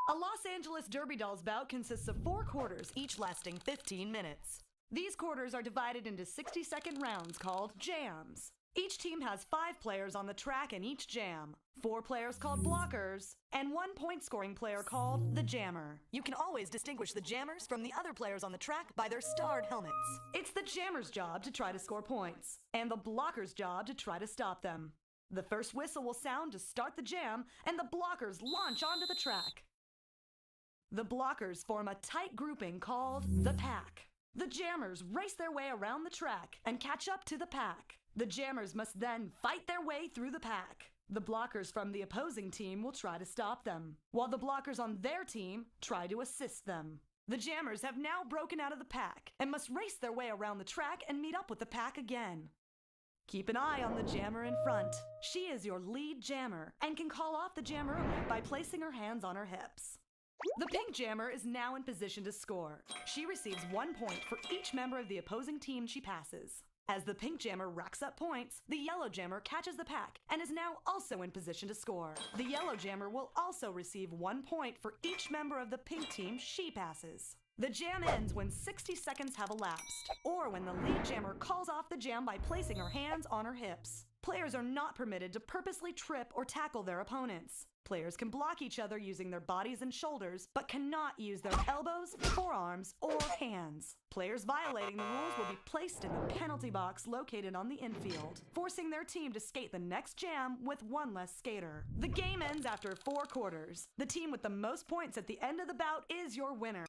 A Los Angeles Derby Dolls bout consists of 4 quarters, each lasting 15 minutes. These quarters are divided into 60-second rounds called jams. Each team has 5 players on the track in each jam, 4 players called blockers, and 1 point-scoring player called the jammer. You can always distinguish the jammers from the other players on the track by their starred helmets. It's the jammer's job to try to score points, and the blocker's job to try to stop them. The first whistle will sound to start the jam, and the blockers launch onto the track. The blockers form a tight grouping called the pack. The jammers race their way around the track and catch up to the pack. The jammers must then fight their way through the pack. The blockers from the opposing team will try to stop them, while the blockers on their team try to assist them. The jammers have now broken out of the pack and must race their way around the track and meet up with the pack again. Keep an eye on the jammer in front. She is your lead jammer and can call off the jam early by placing her hands on her hips. The pink jammer is now in position to score. She receives 1 point for each member of the opposing team she passes. As the pink jammer racks up points, the yellow jammer catches the pack and is now also in position to score. The yellow jammer will also receive 1 point for each member of the pink team she passes. The jam ends when 60 seconds have elapsed, or when the lead jammer calls off the jam by placing her hands on her hips. Players are not permitted to purposely trip or tackle their opponents. Players can block each other using their bodies and shoulders, but cannot use their elbows, forearms, or hands. Players violating the rules will be placed in the penalty box located on the infield, forcing their team to skate the next jam with 1 less skater. The game ends after 4 quarters. The team with the most points at the end of the bout is your winner.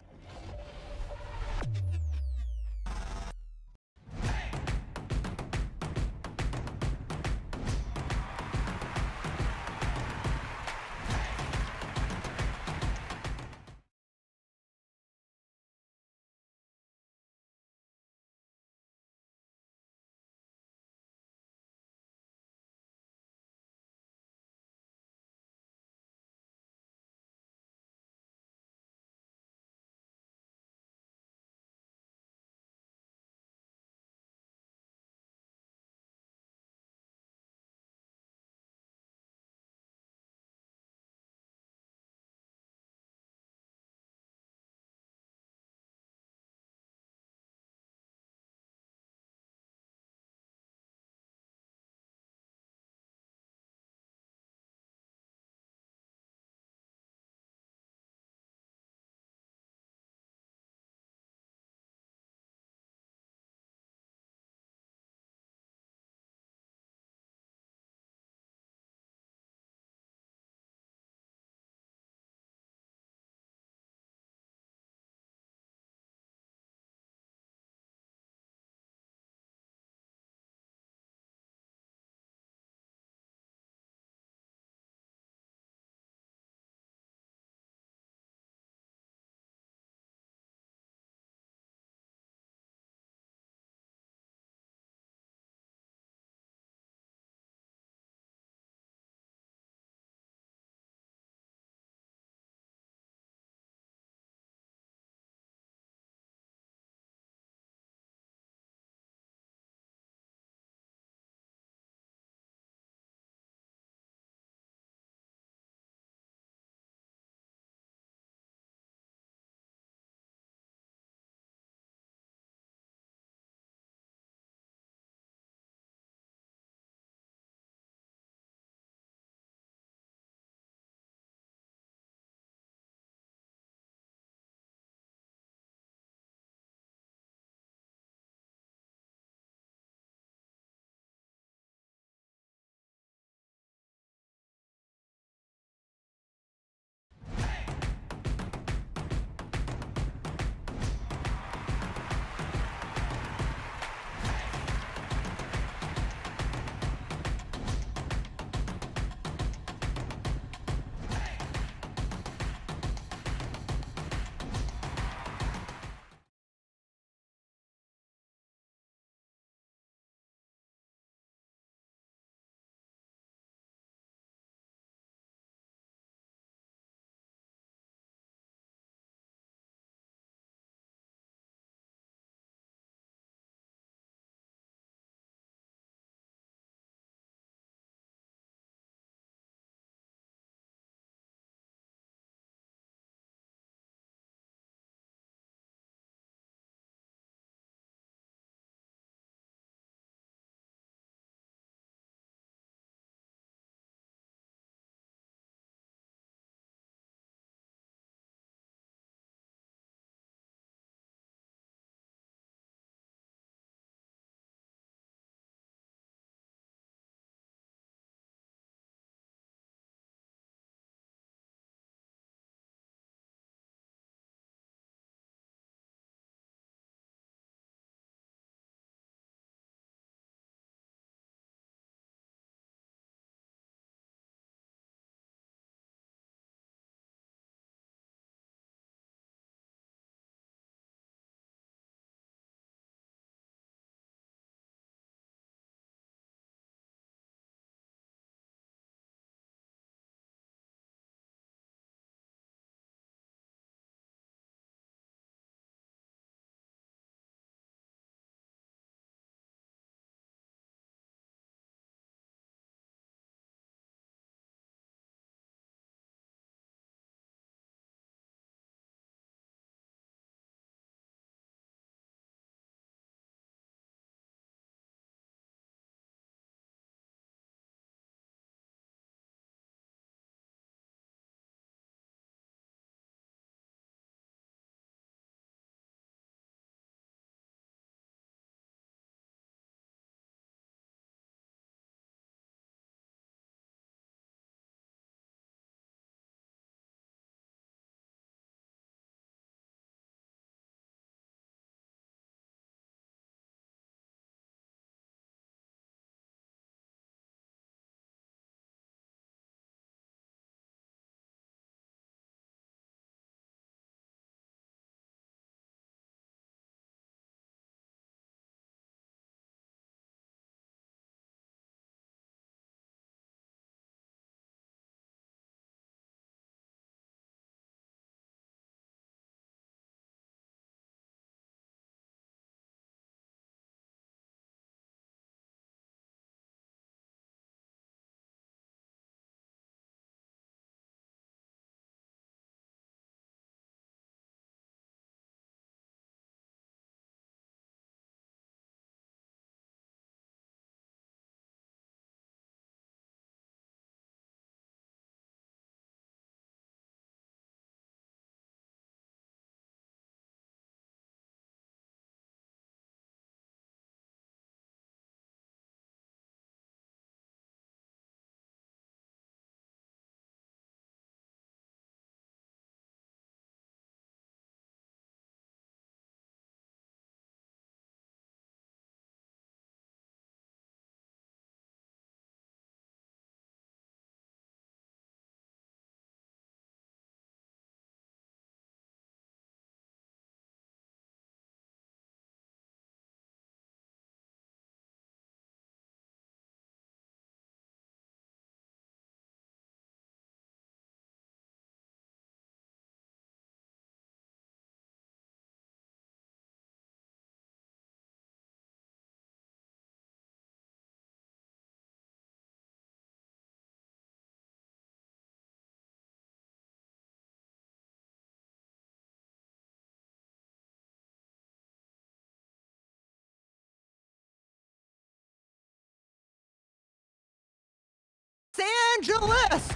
Angeles!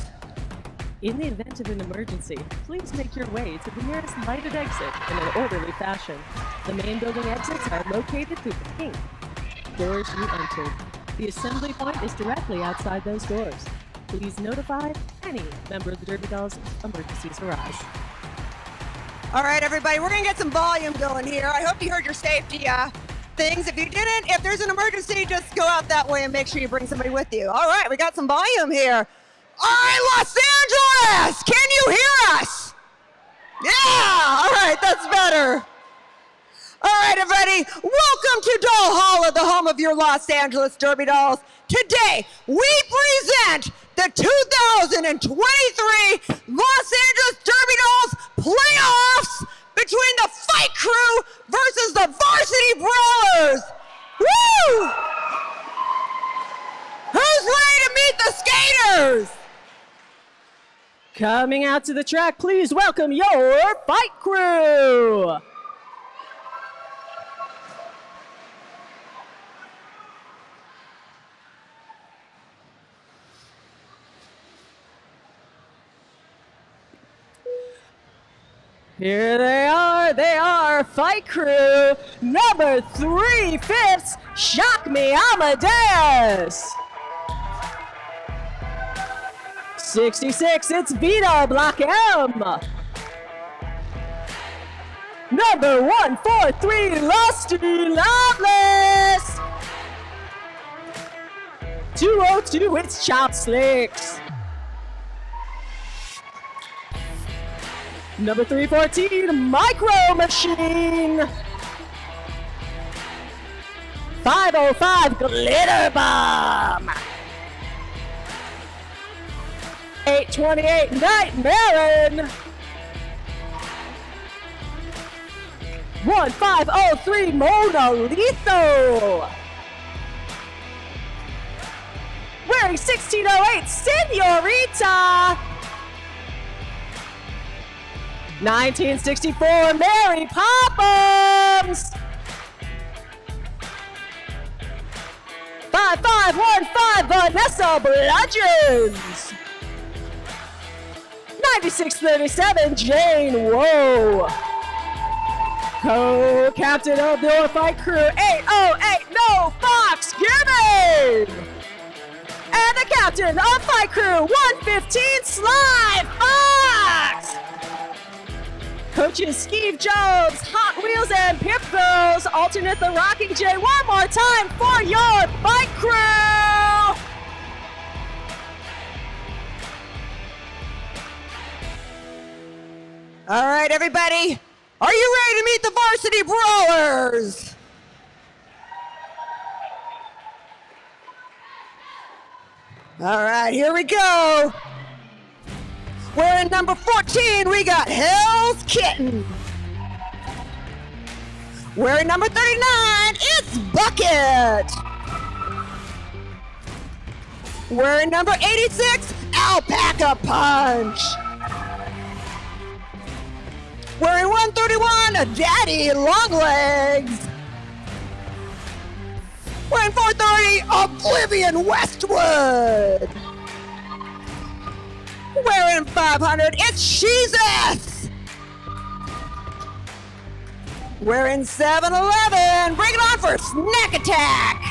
In the event of an emergency, please make your way to the nearest lighted exit in an orderly fashion. The main building exits are located through the pink doors you entered. The assembly point is directly outside those doors. Please notify any member of the Derby Dolls if emergencies arise. All right, everybody, we're gonna get some volume going here. I hope you heard your safety things. If you didn't, if there's an emergency, just go out that way and make sure you bring somebody with you. All right, we got some volume here. All right, Los Angeles, can you hear us? Yeah, all right, that's better. All right, everybody, welcome to Doll Holla, the home of your Los Angeles Derby Dolls. Today, we present the 2023 Los Angeles Derby Dolls playoffs between the Fight Crew versus the Varsity Brawlers. Woo! Who's ready to meet the skaters? Coming out to the track, please welcome your Fight Crew. Here they are, Fight Crew, number 3/5, Shock Me Amadeus. 66, it's Vito Block M. Number 143, Lusty Loveless. 202, it's Chopsticks. Number 314, Micro Machine. 505, Glitter Bomb. 828, Night Marin. 1503, Mona Lethal. Wearing 1608, Senorita. 1964, Mary Poppins. 5515, Vanessa Bludgeons. 9637, Jane Woe. Co-captain of the Fight Crew, 808, No Fox Gibbon. And the captain of Fight Crew, 115, Sly Fox. Coaches Steve Jones, Hot Wheels, and Pip Girls alternate the Rocking J one more time for your Fight Crew. All right, everybody, are you ready to meet the Varsity Brawlers? All right, here we go. Wearing number 14, we got Hell's Kitten. Wearing number 39, it's Bucket. Wearing number 86, Alpaca Punch. Wearing 131, Daddy Longlegs. Wearing 430, Oblivion Westwood. Wearing 500, it's Jesus. Wearing 711, bring it on for Snack Attack.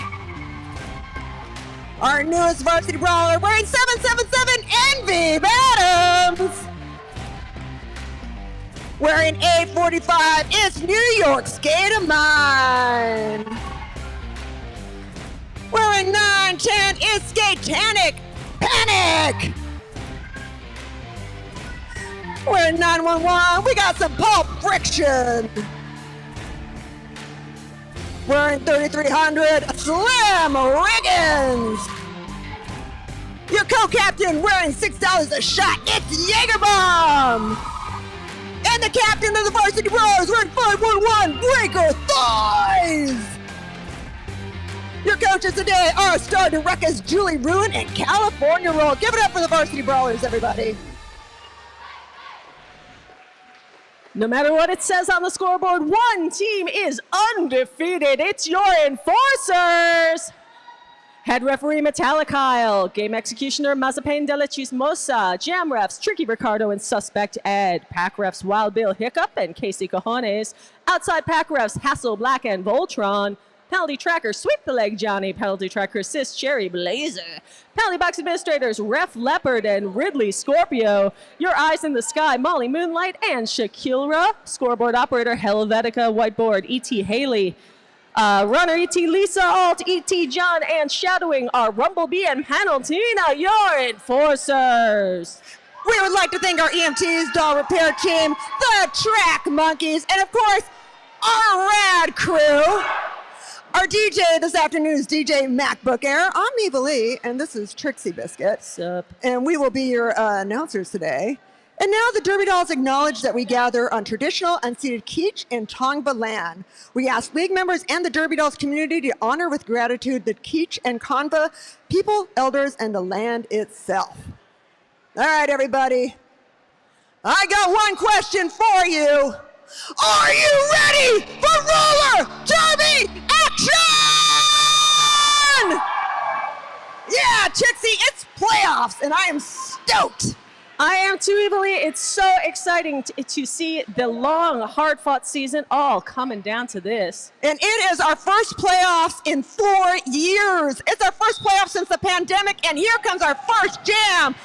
Our newest Varsity Brawler, wearing 777, Envy Adams. Wearing 845, it's New York Skate of Mine. Wearing 910, it's Skatanic Panic. Wearing 911, we got some Pulp Friction. Wearing 3300, Slim Riggins. Your co-captain wearing $6 a shot, it's Jaeger Bomb. And the captain of the Varsity Brawlers wearing 511, Breaker Thighs. Your coaches today are Star Ruckus, Julie Ruin, and California Roll. Give it up for the Varsity Brawlers, everybody. No matter what it says on the scoreboard, one team is undefeated. It's your Enforcers. Head referee Metallicile, game executioner Mazepin de la Chismosa, jam refs Tricky Ricardo and Suspect Ed, pack refs Wild Bill Hiccup and Casey Cojones, outside pack refs Hassel Black and Voltron, penalty tracker Sweep the Leg Johnny, penalty tracker assist Cherry Blazer, penalty box administrators Ref Leopard and Ridley Scorpio, your eyes in the sky Molly Moonlight and Shakira, scoreboard operator Helvetica, whiteboard E.T. Haley, runner E.T. Lisa, Alt E.T. John, and shadowing our Rumblebee and Paneltina, your enforcers. We would like to thank our EMTs, doll repair team, the track monkeys, and of course, our rad crew. Our DJ this afternoon is DJ MacBook Air. I'm Eva Lee, and this is Trixie Biscuit. Sup? And we will be your announcers today. And now the Derby Dolls acknowledge that we gather on traditional unceded Kizh and Tongva land. We ask league members and the Derby Dolls community to honor with gratitude the Kizh and Tongva people, elders, and the land itself. All right, everybody. I got one question for you. Are you ready for roller derby action? Yeah, Trixie, it's playoffs, and I am stoked. I am too, Evilly. It's so exciting to see the long, hard-fought season all coming down to this. And it is our first playoffs in 4 years. It's our first playoffs since the pandemic, and here comes our first jam.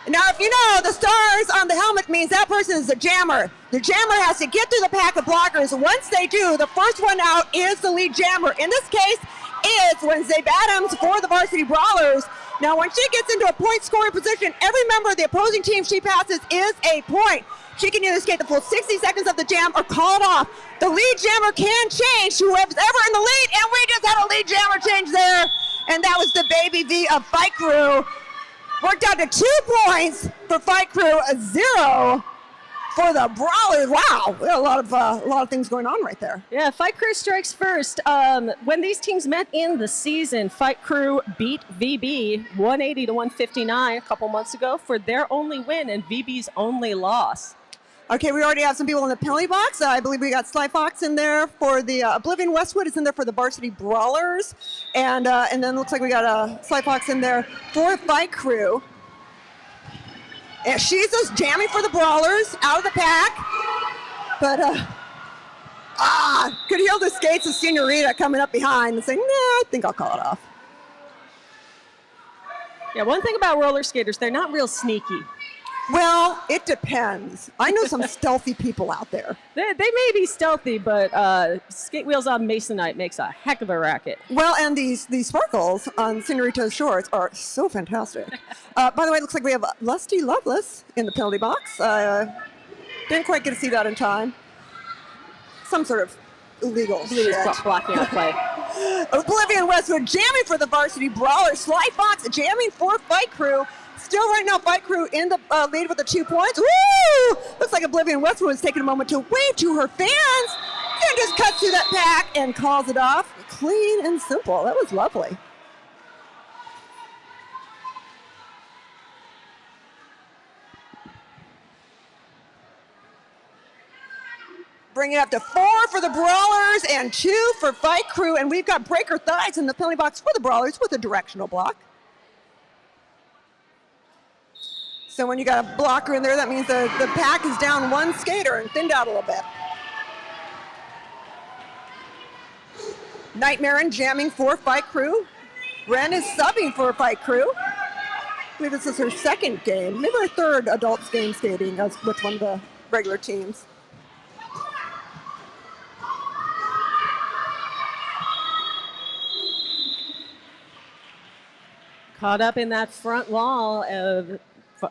Now, if you know, the stars on the helmet means that person is the jammer. The jammer has to get through the pack of blockers. Once they do, the first one out is the lead jammer. In this case, it's Wednesday Adams for the Varsity Brawlers. Now, when she gets into a point-scoring position, every member of the opposing team she passes is a point. She can either skate the full 60 seconds of the jam or call it off. The lead jammer can change to whoever's ever in the lead, and we just had a lead jammer change there. And that was the Baby V of Fight Crew. Worked out to 2 points for Fight Crew, 0 for the Brawlers. Wow, we had a lot of things going on right there. Yeah, Fight Crew strikes first. When these teams met in the season, Fight Crew beat VB 180 to 159 a couple months ago for their only win and VB's only loss. Okay, we already have some people in the penalty box. I believe we got Sly Fox in there for the Oblivion Westwood is in there for the Varsity Brawlers, and then looks like we got Sly Fox in there for Fight Crew. And she's just jamming for the Brawlers out of the pack, but could heal the skates of Senorita coming up behind and saying, "Nah, I think I'll call it off." Yeah, one thing about roller skaters, they're not real sneaky. Well, it depends. I know some stealthy people out there. They may be stealthy, but skate wheels on Masonite makes a heck of a racket. Well, and these sparkles on Senorita's shorts are so fantastic. By the way, it looks like we have Lusty Loveless in the penalty box. Didn't quite get to see that in time. Some sort of illegal shit. Blocking our play. Oblivion Westwood jamming for the Varsity Brawlers. Sly Fox jamming for Fight Crew. Still right now, Fight Crew in the lead with the 2 points. Woo! Looks like Oblivion Westwood is taking a moment to wave to her fans. And just cuts through that pack and calls it off. Clean and simple. That was lovely. Bring it up to 4 for the Brawlers and 2 for Fight Crew. And we've got Breaker Thighs in the penalty box for the Brawlers with a directional block. So when you got a blocker in there, that means the pack is down 1 skater and thinned out a little bit. Nightmare and jamming for Fight Crew. Ren is subbing for Fight Crew. I believe this is her 2nd game, maybe her 3rd adults game skating with one of the regular teams. Caught up in that front wall of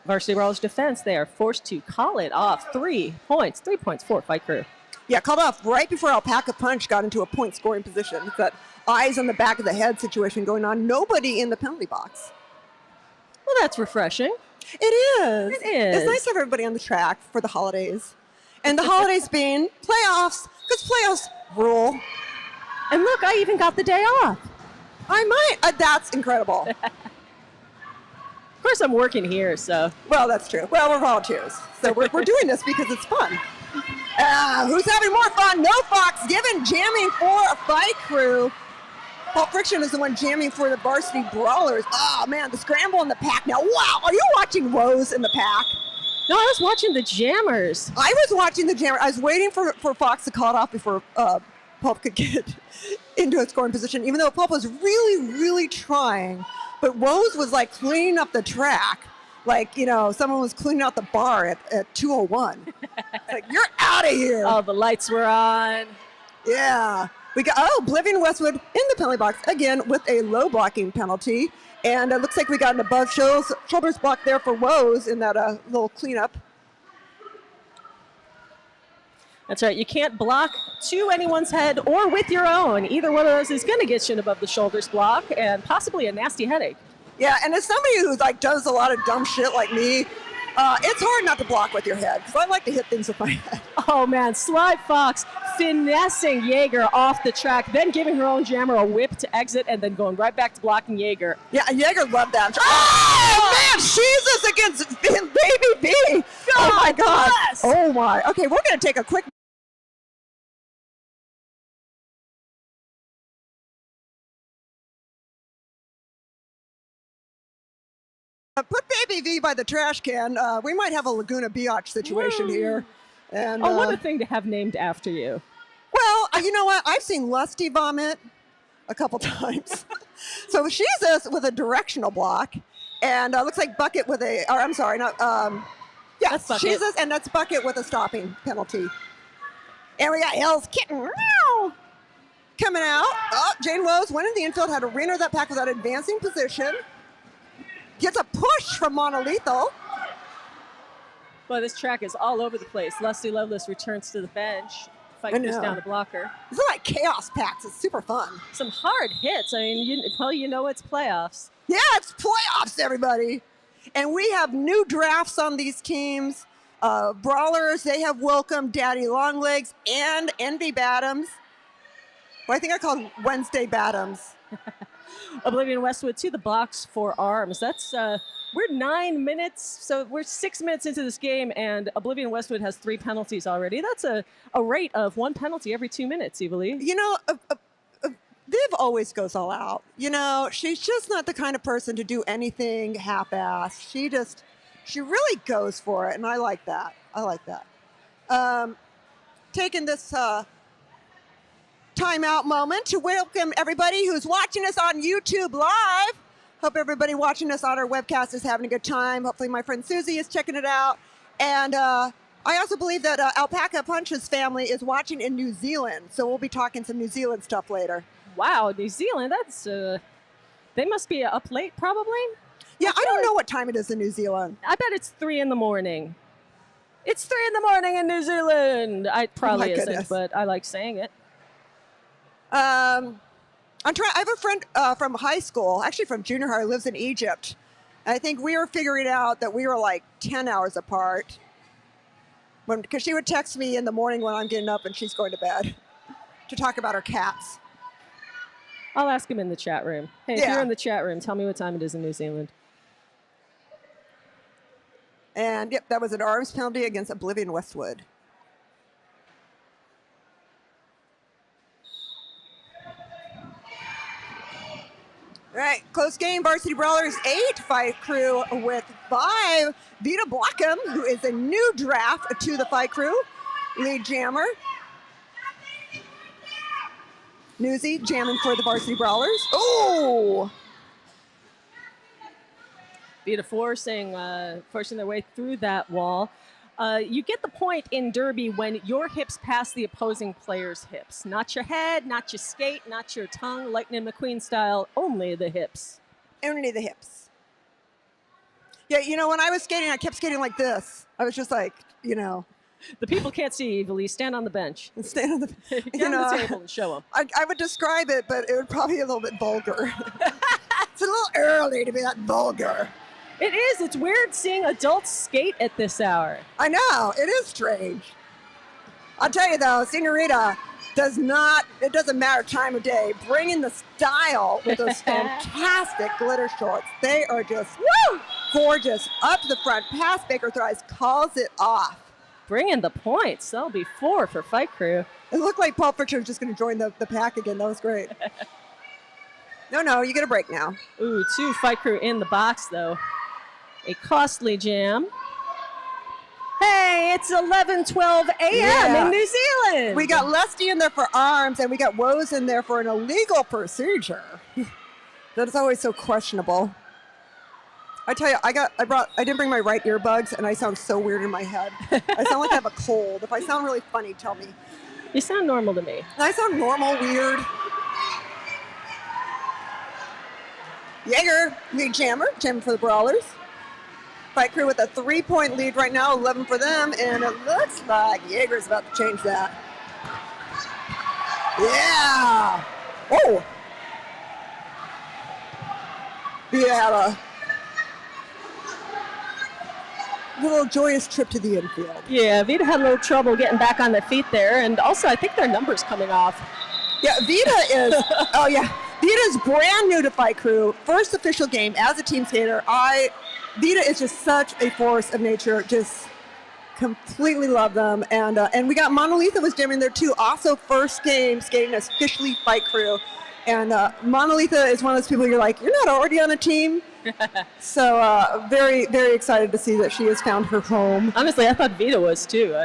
Varsity Brawlers defense, they are forced to call it off. 3 points for Fight Crew. Yeah, called off right before Alpaca Punch got into a point scoring position. It's that eyes on the back of the head situation going on. Nobody in the penalty box. Well, that's refreshing. It is. It is. It's nice to have everybody on the track for the holidays. And the holidays being playoffs, because playoffs rule. And look, I even got the day off. I might. That's incredible. Of course, I'm working here, so. Well, that's true. Well, we're volunteers, so we're doing this because it's fun. Who's having more fun? No Fox giving jamming for a Fight Crew. Pulp Friction is the one jamming for the Varsity Brawlers. Oh, man, the scramble in the pack now. Wow, are you watching Woes in the pack? No, I was watching the Jammers. I was watching the Jammer. I was waiting for Fox to call it off before Pulp could get into a scoring position, even though Pulp was really, really trying. But Woes was like cleaning up the track. Like, you know, someone was cleaning out the bar at 2:01. It's like, you're out of here. Oh, the lights were on. Yeah. We got, Oblivion Westwood in the penalty box again with a low blocking penalty. And it looks like we got an above shoulders block there for Woes in that little cleanup. That's right. You can't block to anyone's head or with your own. Either one of those is going to get you an above the shoulders block and possibly a nasty headache. Yeah, and as somebody who like does a lot of dumb shit like me, it's hard not to block with your head because I like to hit things with my head. Oh man, Sly Fox finessing Jaeger off the track, then giving her own jammer a whip to exit, and then going right back to blocking Jaeger. Yeah, and Jaeger loved that. Oh man, Jesus against Baby B. Oh my God. Bless. Oh my. Okay, we're gonna take a quick. Put Baby V by the trash can. We might have a Laguna Biatch situation here. And what a thing to have named after you. Well, you know what? I've seen Lusty vomit a couple times. So she's this with a directional block, and looks like Bucket with a. Or I'm sorry, not. That's Bucket. she's this, and that's Bucket with a stopping penalty. And we got Hell's Kitten meow, coming out. Oh, Jane Woes went in the infield, had to re-enter that pack without advancing position. Gets a push from Monolethal. Boy, this track is all over the place. Lusty Loveless returns to the bench. Fight goes down the blocker. These are like chaos packs. It's super fun. Some hard hits. I mean, you know it's playoffs. Yeah, it's playoffs, everybody. And we have new drafts on these teams. Brawlers, they have welcomed Daddy Longlegs and Envy Badams. Well, I think I called Wednesday Badams. Oblivion Westwood to the box for arms. That's we're 9 minutes, so we're 6 minutes into this game, and Oblivion Westwood has 3 penalties already. That's a rate of 1 penalty every 2 minutes, Evalie. You know, Viv always goes all out. You know, she's just not the kind of person to do anything half-assed. She really goes for it, and I like that. Taking this timeout moment to welcome everybody who's watching us on YouTube Live. Hope everybody watching us on our webcast is having a good time. Hopefully my friend Susie is checking it out. And I also believe that Alpaca Punch's family is watching in New Zealand. So we'll be talking some New Zealand stuff later. Wow, New Zealand, that's, they must be up late probably? Yeah, I don't know what time it is in New Zealand. I bet it's 3 in the morning. It's 3 in the morning in New Zealand. It probably isn't, goodness. but I like saying it. I have a friend from high school, actually from junior high, who lives in Egypt. I think we were figuring out that we were like 10 hours apart. Because she would text me in the morning when I'm getting up and she's going to bed to talk about her cats. I'll ask him in the chat room. Hey, if you're in the chat room, tell me what time it is in New Zealand. And yep, that was an arms penalty against Oblivion Westwood. All right, close game. Varsity Brawlers 8, Fight Crew with 5. Vita Blockham, who is a new draft to the Fight Crew, lead jammer. Newsy jamming for the Varsity Brawlers. Oh! Vita forcing their way through that wall. You get the point in Derby when your hips pass the opposing player's hips. Not your head, not your skate, not your tongue, Lightning McQueen style, only the hips. Only the hips. Yeah, you know, when I was skating, I kept skating like this. I was just like, you know. The people can't see, Evalie. Stand on the bench. Stand on the Get on the table and show them. I would describe it, but it would probably be a little bit vulgar. It's a little early to be that vulgar. It is. It's weird seeing adults skate at this hour. I know. It is strange. I'll tell you, though, Senorita it doesn't matter time of day, bringing the style with those fantastic glitter shorts. They are just gorgeous. Up to the front. Pass Baker Thrice calls it off. Bringing the points. That'll be 4 for Fight Crew. It looked like Pulp Friction was just going to join the pack again. That was great. No, you get a break now. Ooh, 2 fight crew in the box, though. A costly jam. Hey, it's 11:12 a.m. in New Zealand. We got Lusty in there for arms, and we got Woes in there for an illegal procedure. That is always so questionable. I tell you, I didn't bring my right earbuds, and I sound so weird in my head. I sound like I have a cold. If I sound really funny, tell me. You sound normal to me. I sound normal, weird. Jaeger, lead jammer for the Brawlers. Fight crew with a 3-point lead right now, 11 for them, and it looks like Jaeger's about to change that. Yeah! Oh! Vita had a little joyous trip to the infield. Yeah, Vita had a little trouble getting back on their feet there, and also I think their number's coming off. Yeah, Vita is, oh yeah, Vita's brand new to Fight Crew, first official game as a team skater. Vita is just such a force of nature, just completely love them. And we got Monolitha was jamming there too, also first game skating as officially Fight Crew. And Monolitha is one of those people you're like, you're not already on a team? So very, very excited to see that she has found her home. Honestly, I thought Vita was too.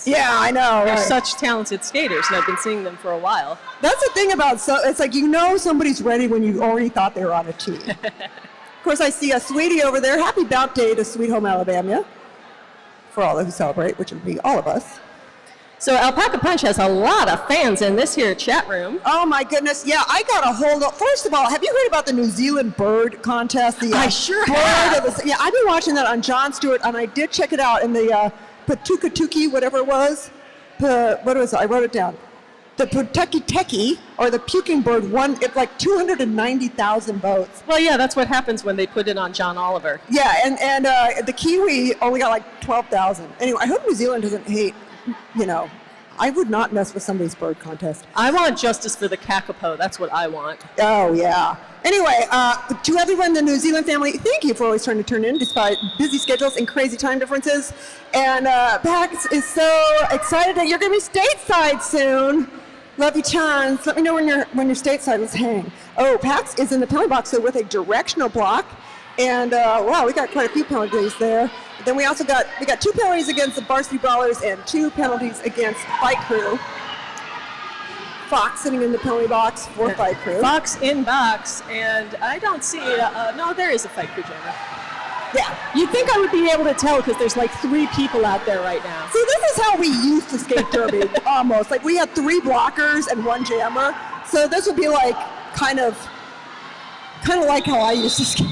Yeah, I know. They're right? such talented skaters, and I've been seeing them for a while. That's the thing about, it's like you know somebody's ready when you already thought they were on a team. Of course, I see a Sweetie over there. Happy Bout Day to Sweet Home Alabama for all who celebrate, which would be all of us. So Alpaca Punch has a lot of fans in this here chat room. Oh my goodness, yeah, I got a hold of, first of all, have you heard about the New Zealand bird contest? I sure have. Yeah, I've been watching that on Jon Stewart, and I did check it out in the Patukatuki, whatever it was. What was it? I wrote it down. The Puteki, or the puking bird, won it's like 290,000 votes. Well, yeah, that's what happens when they put it on John Oliver. Yeah, and the Kiwi only got like 12,000. Anyway, I hope New Zealand doesn't hate, I would not mess with somebody's bird contest. I want justice for the kakapo. That's what I want. Oh, yeah. Anyway, to everyone in the New Zealand family, thank you for always trying to turn in despite busy schedules and crazy time differences. And Pax is so excited that you're going to be stateside soon. Love you, Chance. Let me know when you're stateside. Let's hang. Oh, Pax is in the penalty box, so with a directional block. And wow, we got quite a few penalties there. Then we also got 2 penalties against the Varsity Brawlers and 2 penalties against Fight Crew. Fox sitting in the penalty box for Fight Crew. Fox in box, and I don't see no, there is a Fight Crew jammer. Yeah. You'd think I would be able to tell because there's like 3 people out there right now. See, this is how we used to skate derby, almost. Like we had 3 blockers and 1 jammer. So this would be like kind of like how I used to skate.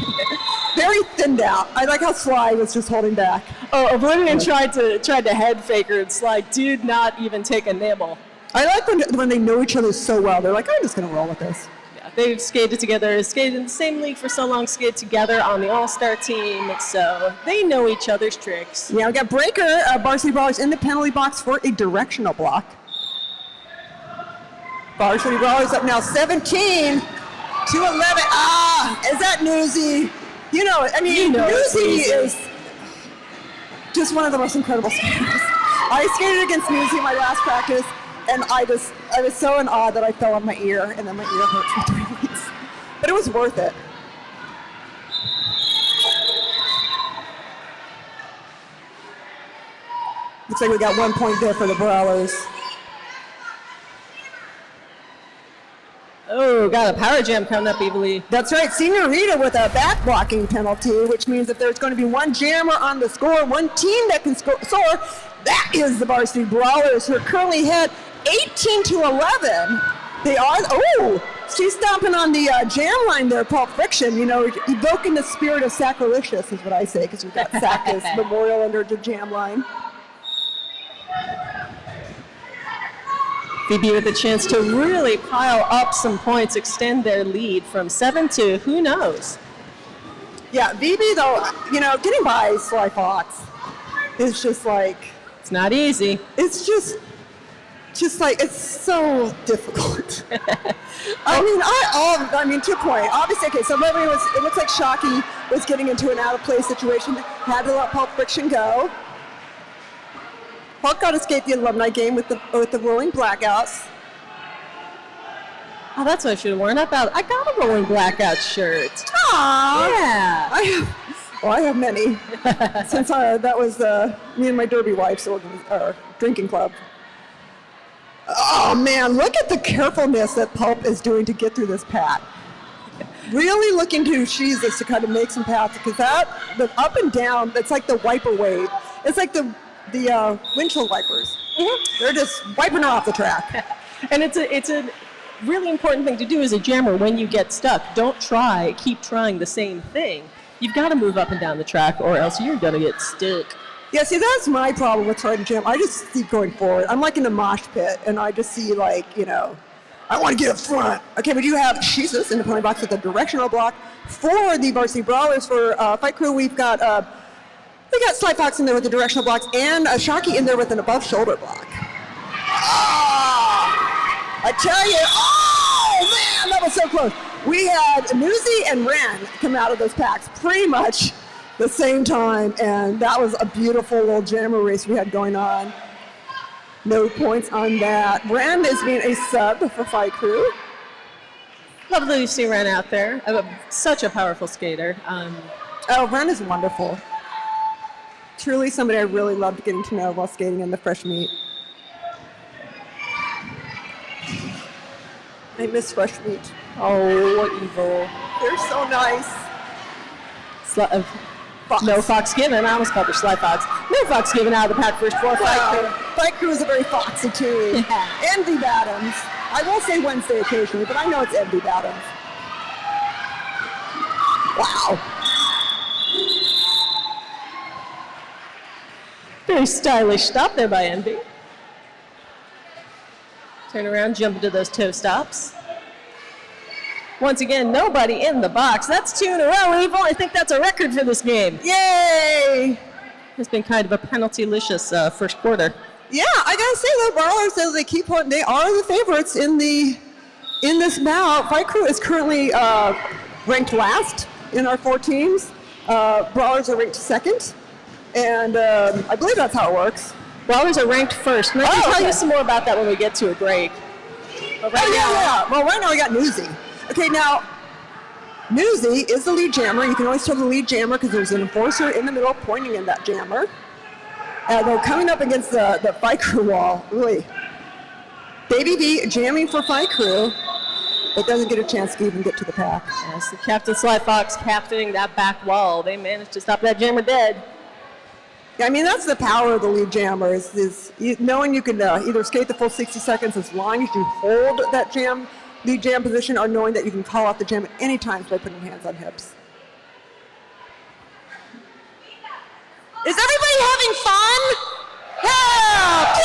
Very thinned out. I like how Sly was just holding back. Oh, Oblivion tried to head fake her. It's like, dude, not even take a nibble. I like when they know each other so well. They're like, I'm just going to roll with this. They've skated together, skated in the same league for so long, skated together on the All-Star team, so they know each other's tricks. Yeah, we got Breaker, Varsity Brawlers in the penalty box for a directional block. Varsity Brawlers up now 17 to 11. Is that Newsy? Newsy is just one of the most incredible skaters. I skated against Newsy in my last practice. And I was so in awe that I fell on my ear, and then my ear hurt for 3 weeks. But it was worth it. Looks like we got 1 point there for the Brawlers. Oh, got a power jam coming up, Evilly. That's right, Senorita with a back blocking penalty, which means that there's going to be 1 jammer on the score, 1 team that can soar. That is the Varsity Brawlers, who are currently ahead 18 to 11. They are, she's stomping on the jam line there, Pulp Friction, evoking the spirit of Sacrilegious is what I say, because we've got Sac as memorial under the jam line. Phoebe with a chance to really pile up some points, extend their lead from 7 to who knows. Yeah, VB though, getting by Sly Fox is just like... It's not easy. It's just like, it's so difficult. I mean, to a point. Obviously, okay, so it looks like Shockey was getting into an out-of-play situation, had to let Pulp Friction go. Pulp got to skate the alumni game with the rolling blackouts. Oh, that's what I should have worn. I got a rolling blackout shirt. Aww. Yeah. I have many. Since that was me and my Derby wife's drinking club. Oh man, look at the carefulness that Pulp is doing to get through this pack. Really looking to Jesus to kind of make some paths, because the up and down, it's like the wiper wave. It's like the windshield wipers. Mm-hmm. They're just wiping her off the track. And it's a really important thing to do as a jammer when you get stuck. Don't keep trying the same thing. You've got to move up and down the track, or else you're going to get stuck. Yeah, see, that's my problem with trying to jam. I just keep going forward. I'm like in the mosh pit, and I just see, like, I want to get up front. Okay, but you have Jesus in the penalty box with a directional block. For the Varsity Brawlers, for Fight Crew, we got Sly Fox in there with the directional blocks, and Shocky in there with an above-shoulder block. I tell you, oh, man, that was so close. We had Newsy and Ren come out of those packs pretty much the same time, and that was a beautiful little jammer race we had going on. No points on that. Ren is being a sub for Fight Crew. Lovely to see Ren out there. Such a powerful skater. Ren is wonderful. Truly somebody I really loved getting to know while skating in the fresh meat. I miss fresh meat. Oh, what evil. They're so nice. No Fox given. I almost called her Sly Fox. No Fox given out of the pack first four. Fight Crew is a very foxy team. Yeah. Envy Bottoms. I will say Wednesday occasionally, but I know it's Envy Bottoms. Wow. Very stylish stop there by Envy. Turn around, jump into those toe stops. Once again, nobody in the box. That's 2 in a row, Evil. I think that's a record for this game. Yay! It's been kind of a penalty-licious first quarter. Yeah, I gotta say though, Brawlers, as they keep on, they are the favorites in this bout. Fight Crew is currently ranked last in our 4 teams. Brawlers are ranked second, and I believe that's how it works. Brawlers are ranked first. And I can tell you some more about that when we get to a break. But Well, right now we got Newsy. Okay, now, Newsy is the lead jammer. You can always tell the lead jammer because there's an enforcer in the middle pointing in that jammer. They're coming up against the Fight Crew wall, really. Baby B jamming for Fight Crew, but doesn't get a chance to even get to the pack. Yes, the Captain Sly Fox captaining that back wall. They managed to stop that jammer dead. Yeah, I mean, that's the power of the lead jammer, is knowing you can either skate the full 60 seconds as long as you hold that lead jam position, or knowing that you can call off the jam at any time by putting hands on hips. Is everybody having fun? Yeah!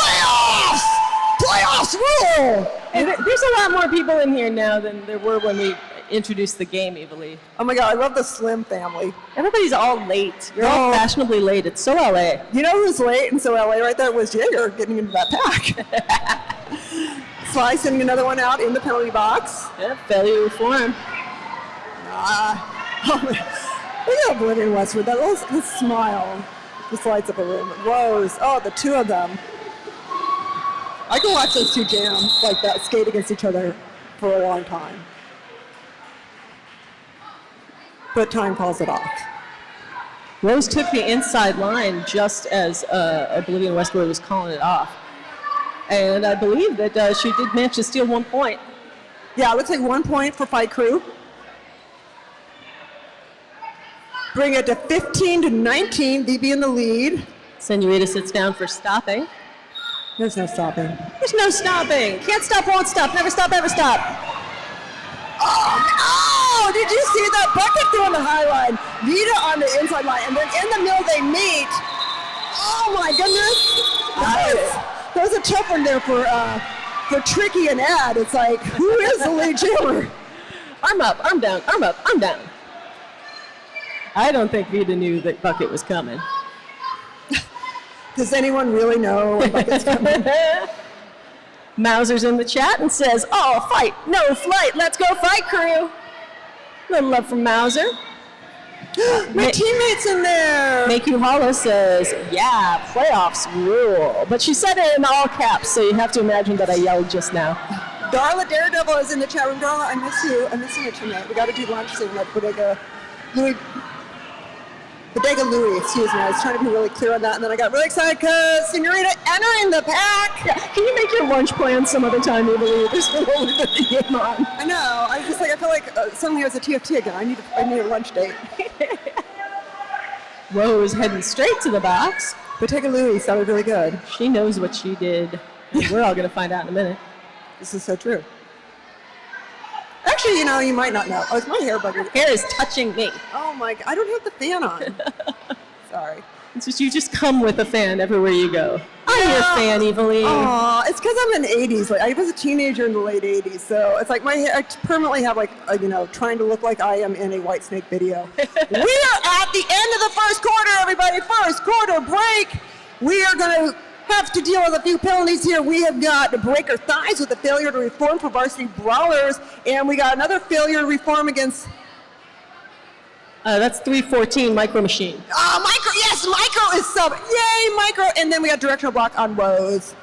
Playoffs rule! And there's a lot more people in here now than there were when we introduced the game, Evilly. Oh my God, I love the Slim family. Everybody's all late. You're all fashionably late. It's so LA. You know who's late and so LA right there was Jaeger getting into that pack. Sly sending another one out in the penalty box. Yep, failure reform. Look at Oblivion Westwood. That little smile just lights up a room. Rose. Oh, the two of them. I can watch those two jam like that, skate against each other for a long time. But time calls it off. Rose took the inside line just as Oblivion Westwood was calling it off. And I believe that she did manage to steal 1 point. Yeah, it looks like 1 point for Fight Crew. Bring it to 15-19, BB in the lead. Senorita sits down for stopping. There's no stopping. There's no stopping. Can't stop, won't stop, never stop, ever stop. Oh, did you see that? Bucket through on the high line, Vita on the inside line, and then in the middle they meet. Oh my goodness. That was a tough one there for Tricky and Ed. It's like, who is the lead jammer? Arm up, arm down, arm up, arm down. I don't think Vita knew that Bucket was coming. Does anyone really know when Bucket's coming? Mauser's in the chat and says, "Oh, fight, no flight, let's go Fight Crew." Little love from Mauser. My teammate's in there. Make You Hollow says, "Yeah, playoffs rule." But she said it in all caps, so you have to imagine that I yelled just now. Darla Daredevil is in the chat room. Darla, I miss you. I miss you tonight. We got to do lunch soon at Bodega Louis, excuse me. I was trying to be really clear on that, and then I got really excited because Senorita entering the pack. Yeah. Can you make your lunch plans some other time, Eva? There's a little bit of the game on. I know. I was just like, I feel like suddenly I was a TFT again. I need a lunch date. Rose heading straight to the box. Bottega Louis sounded really good. She knows what she did. And we're all going to find out in a minute. This is so true. Actually, you might not know. Oh, it's my hair bugger. Hair is touching me. Oh my God, I don't have the fan on. Sorry. It's just, you just come with a fan everywhere you go. I'm your fan, Eveline. Aw, it's because I'm in the 80s. Like, I was a teenager in the late 80s, so it's like my hair, I permanently have like, trying to look like I am in a Whitesnake video. We are at the end of the first quarter, everybody. First quarter break. We are going to have to deal with a few penalties here. We have got to break our thighs with a failure to reform for Varsity Brawlers, and we got another failure to reform against... That's 314 Micro Machine. Oh, Micro, yes, Micro is sub. Yay, Micro. And then we got directional block on Rose.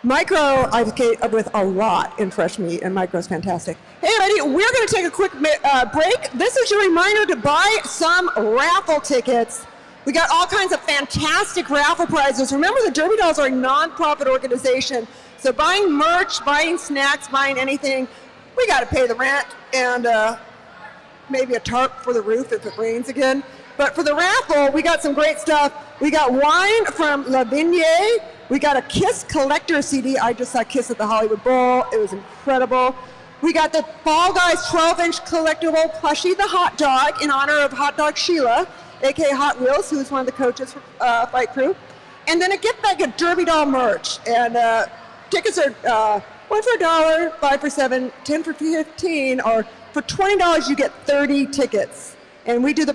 Micro, I've played with a lot in Fresh Meat, and Micro's fantastic. Hey, everybody, we're going to take a quick break. This is your reminder to buy some raffle tickets. We got all kinds of fantastic raffle prizes. Remember, the Derby Dolls are a non-profit organization, so buying merch, buying snacks, buying anything, we got to pay the rent and maybe a tarp for the roof if it rains again. But for the raffle, we got some great stuff. We got wine from La Vigne. We got a Kiss collector CD. I just saw Kiss at the Hollywood Bowl. It was incredible. We got the Fall Guys 12-inch collectible plushie, the hot dog, in honor of Hot Dog Sheila, aka Hot Wheels, who is one of the coaches for Fight Crew. And then a gift bag of Derby Doll merch. And tickets are 1 for $1, 5 for $7, 10 for $15, or for $20 you get 30 tickets. And we do the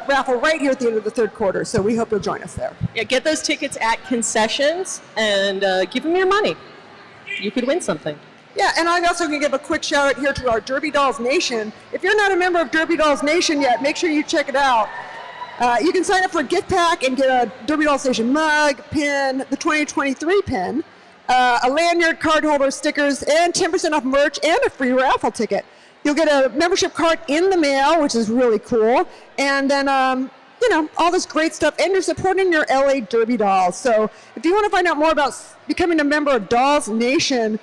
raffle right here at the end of the third quarter, so we hope you'll join us there. Yeah, get those tickets at concessions and give them your money. You could win something. Yeah, and I'm also going to give a quick shout out here to our Derby Dolls Nation. If you're not a member of Derby Dolls Nation yet, make sure you check it out. You can sign up for a gift pack and get a Derby Dolls Nation mug, pin, the 2023 pin, a lanyard, card holder, stickers, and 10% off merch and a free raffle ticket. You'll get a membership card in the mail, which is really cool. And then, all this great stuff. And you're supporting your LA Derby Dolls. So if you want to find out more about becoming a member of Dolls Nation,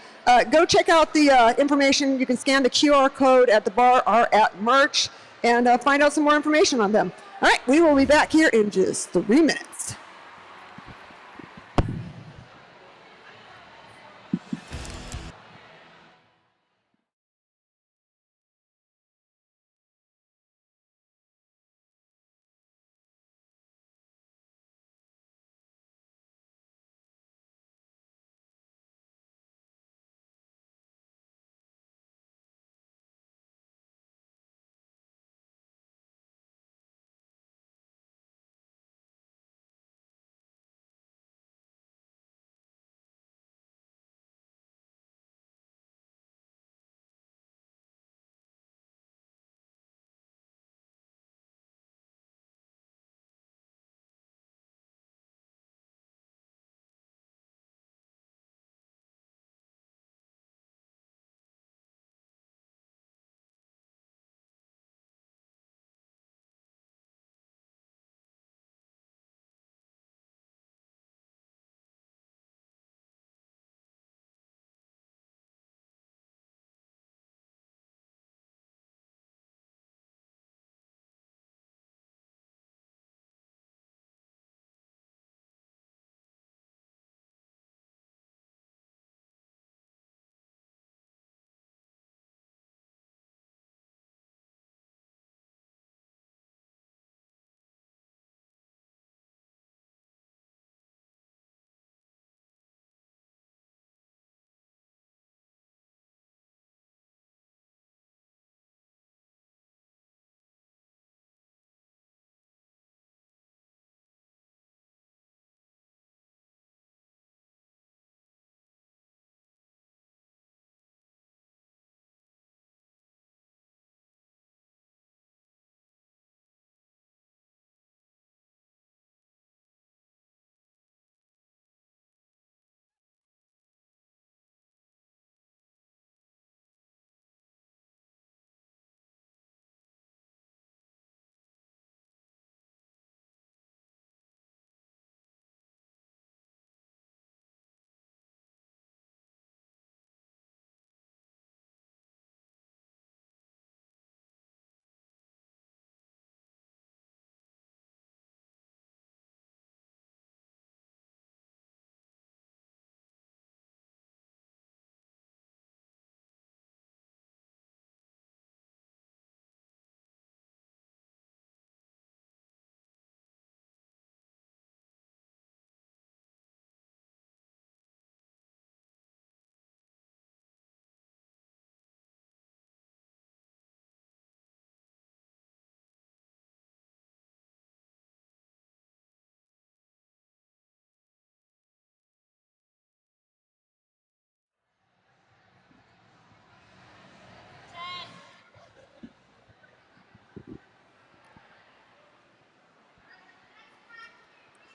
go check out the information. You can scan the QR code at the bar or at merch and find out some more information on them. All right, we will be back here in just 3 minutes.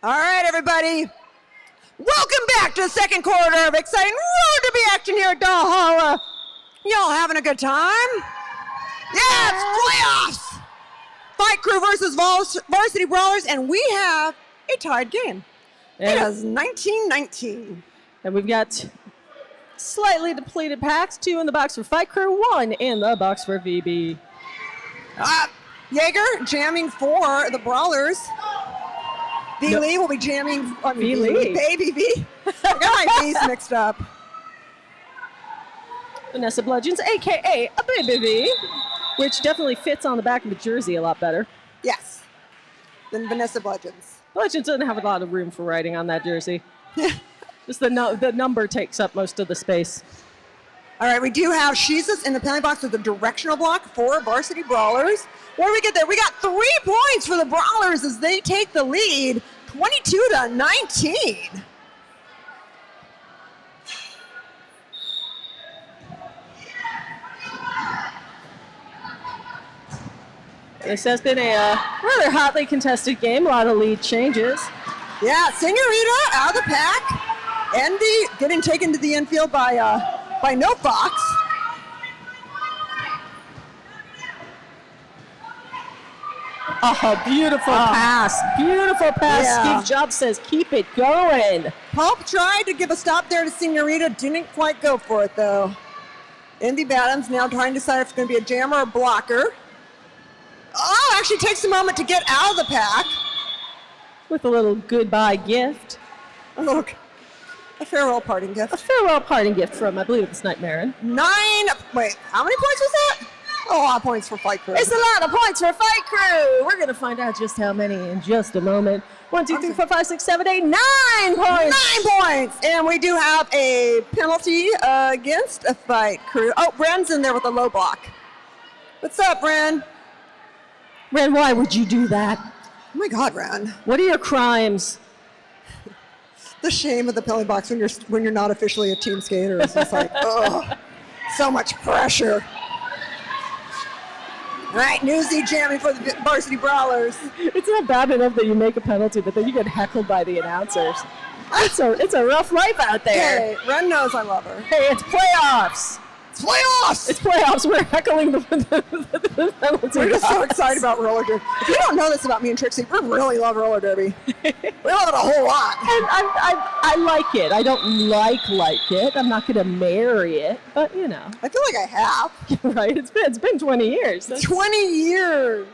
All right, everybody. Welcome back to the second quarter of exciting road to be action here at Valhalla. Y'all having a good time? Yeah, it's playoffs. Fight Crew versus Varsity Brawlers, and we have a tied game. It is 19-19. And we've got slightly depleted packs, 2 in the box for Fight Crew, 1 in the box for VB. Jaeger jamming for the Brawlers. V-Lee will be jamming on V-Lee. Baby V. I got my V's mixed up. Vanessa Bludgeons, a.k.a. a Baby V, which definitely fits on the back of the jersey a lot better. Yes, than Vanessa Bludgeons. Bludgeons doesn't have a lot of room for writing on that jersey. Just the number takes up most of the space. All right, we do have Jesus in the penalty box with a directional block for Varsity Brawlers. What do we get there? We got 3 points for the Brawlers as they take the lead, 22-19. This has been a rather hotly contested game, a lot of lead changes. Yeah, Senorita out of the pack. Andy getting taken to the infield by No Fox. Oh, beautiful pass. Beautiful pass. Yeah. Steve Jobs says, keep it going. Pope tried to give a stop there to Senorita, didn't quite go for it though. Indy Badams now trying to decide if it's going to be a jammer or blocker. Oh, actually takes a moment to get out of the pack. With a little goodbye gift. Look, a farewell parting gift. A farewell parting gift from, I believe it's Nightmare. 9, wait, how many points was that? A lot of points for Fight Crew. It's a lot of points for Fight Crew. We're going to find out just how many in just a moment. 1, 2, 3, 4, 5, 6, 7, 8, 9 points. 9 points. And we do have a penalty against a Fight Crew. Oh, Bren's in there with a low block. What's up, Bren? Ren, why would you do that? Oh my God, Ren. What are your crimes? The shame of the penalty box when you're not officially a team skater is just like, oh, so much pressure. All right, Newsy jamming for the Varsity Brawlers. It's not bad enough that you make a penalty, but then you get heckled by the announcers. It's a rough life out there. Hey, Ren knows I love her. Hey, it's playoffs. It's playoffs! It's playoffs. We're heckling the penalty. We're just so excited about roller derby. If you don't know this about me and Trixie, we really love roller derby. We love it a whole lot. And I like it. I don't like it. I'm not going to marry it, but you know. I feel like I have. Right? It's been 20 years. 20 years.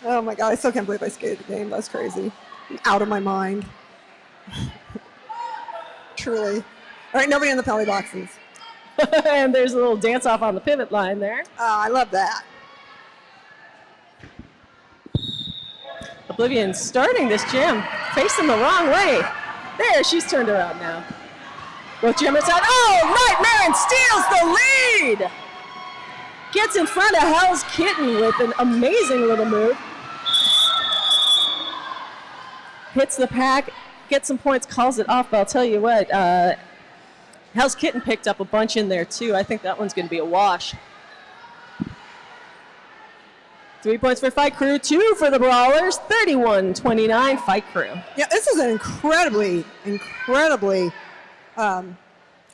Oh my God, I still can't believe I skated the game. That's crazy. I'm out of my mind. Truly. All right, nobody in the penalty boxes. And there's a little dance off on the pivot line there. I love that. Oblivion starting this jam, facing the wrong way. There, she's turned around now. Both jammers out. Oh, Nightmare steals the lead! Gets in front of Hell's Kitten with an amazing little move. Hits the pack, gets some points, calls it off, but I'll tell you what, Hell's Kitten picked up a bunch in there too. I think that one's going to be a wash. 3 points for Fight Crew, 2 for the Brawlers, 31-29 Fight Crew. Yeah, this is an incredibly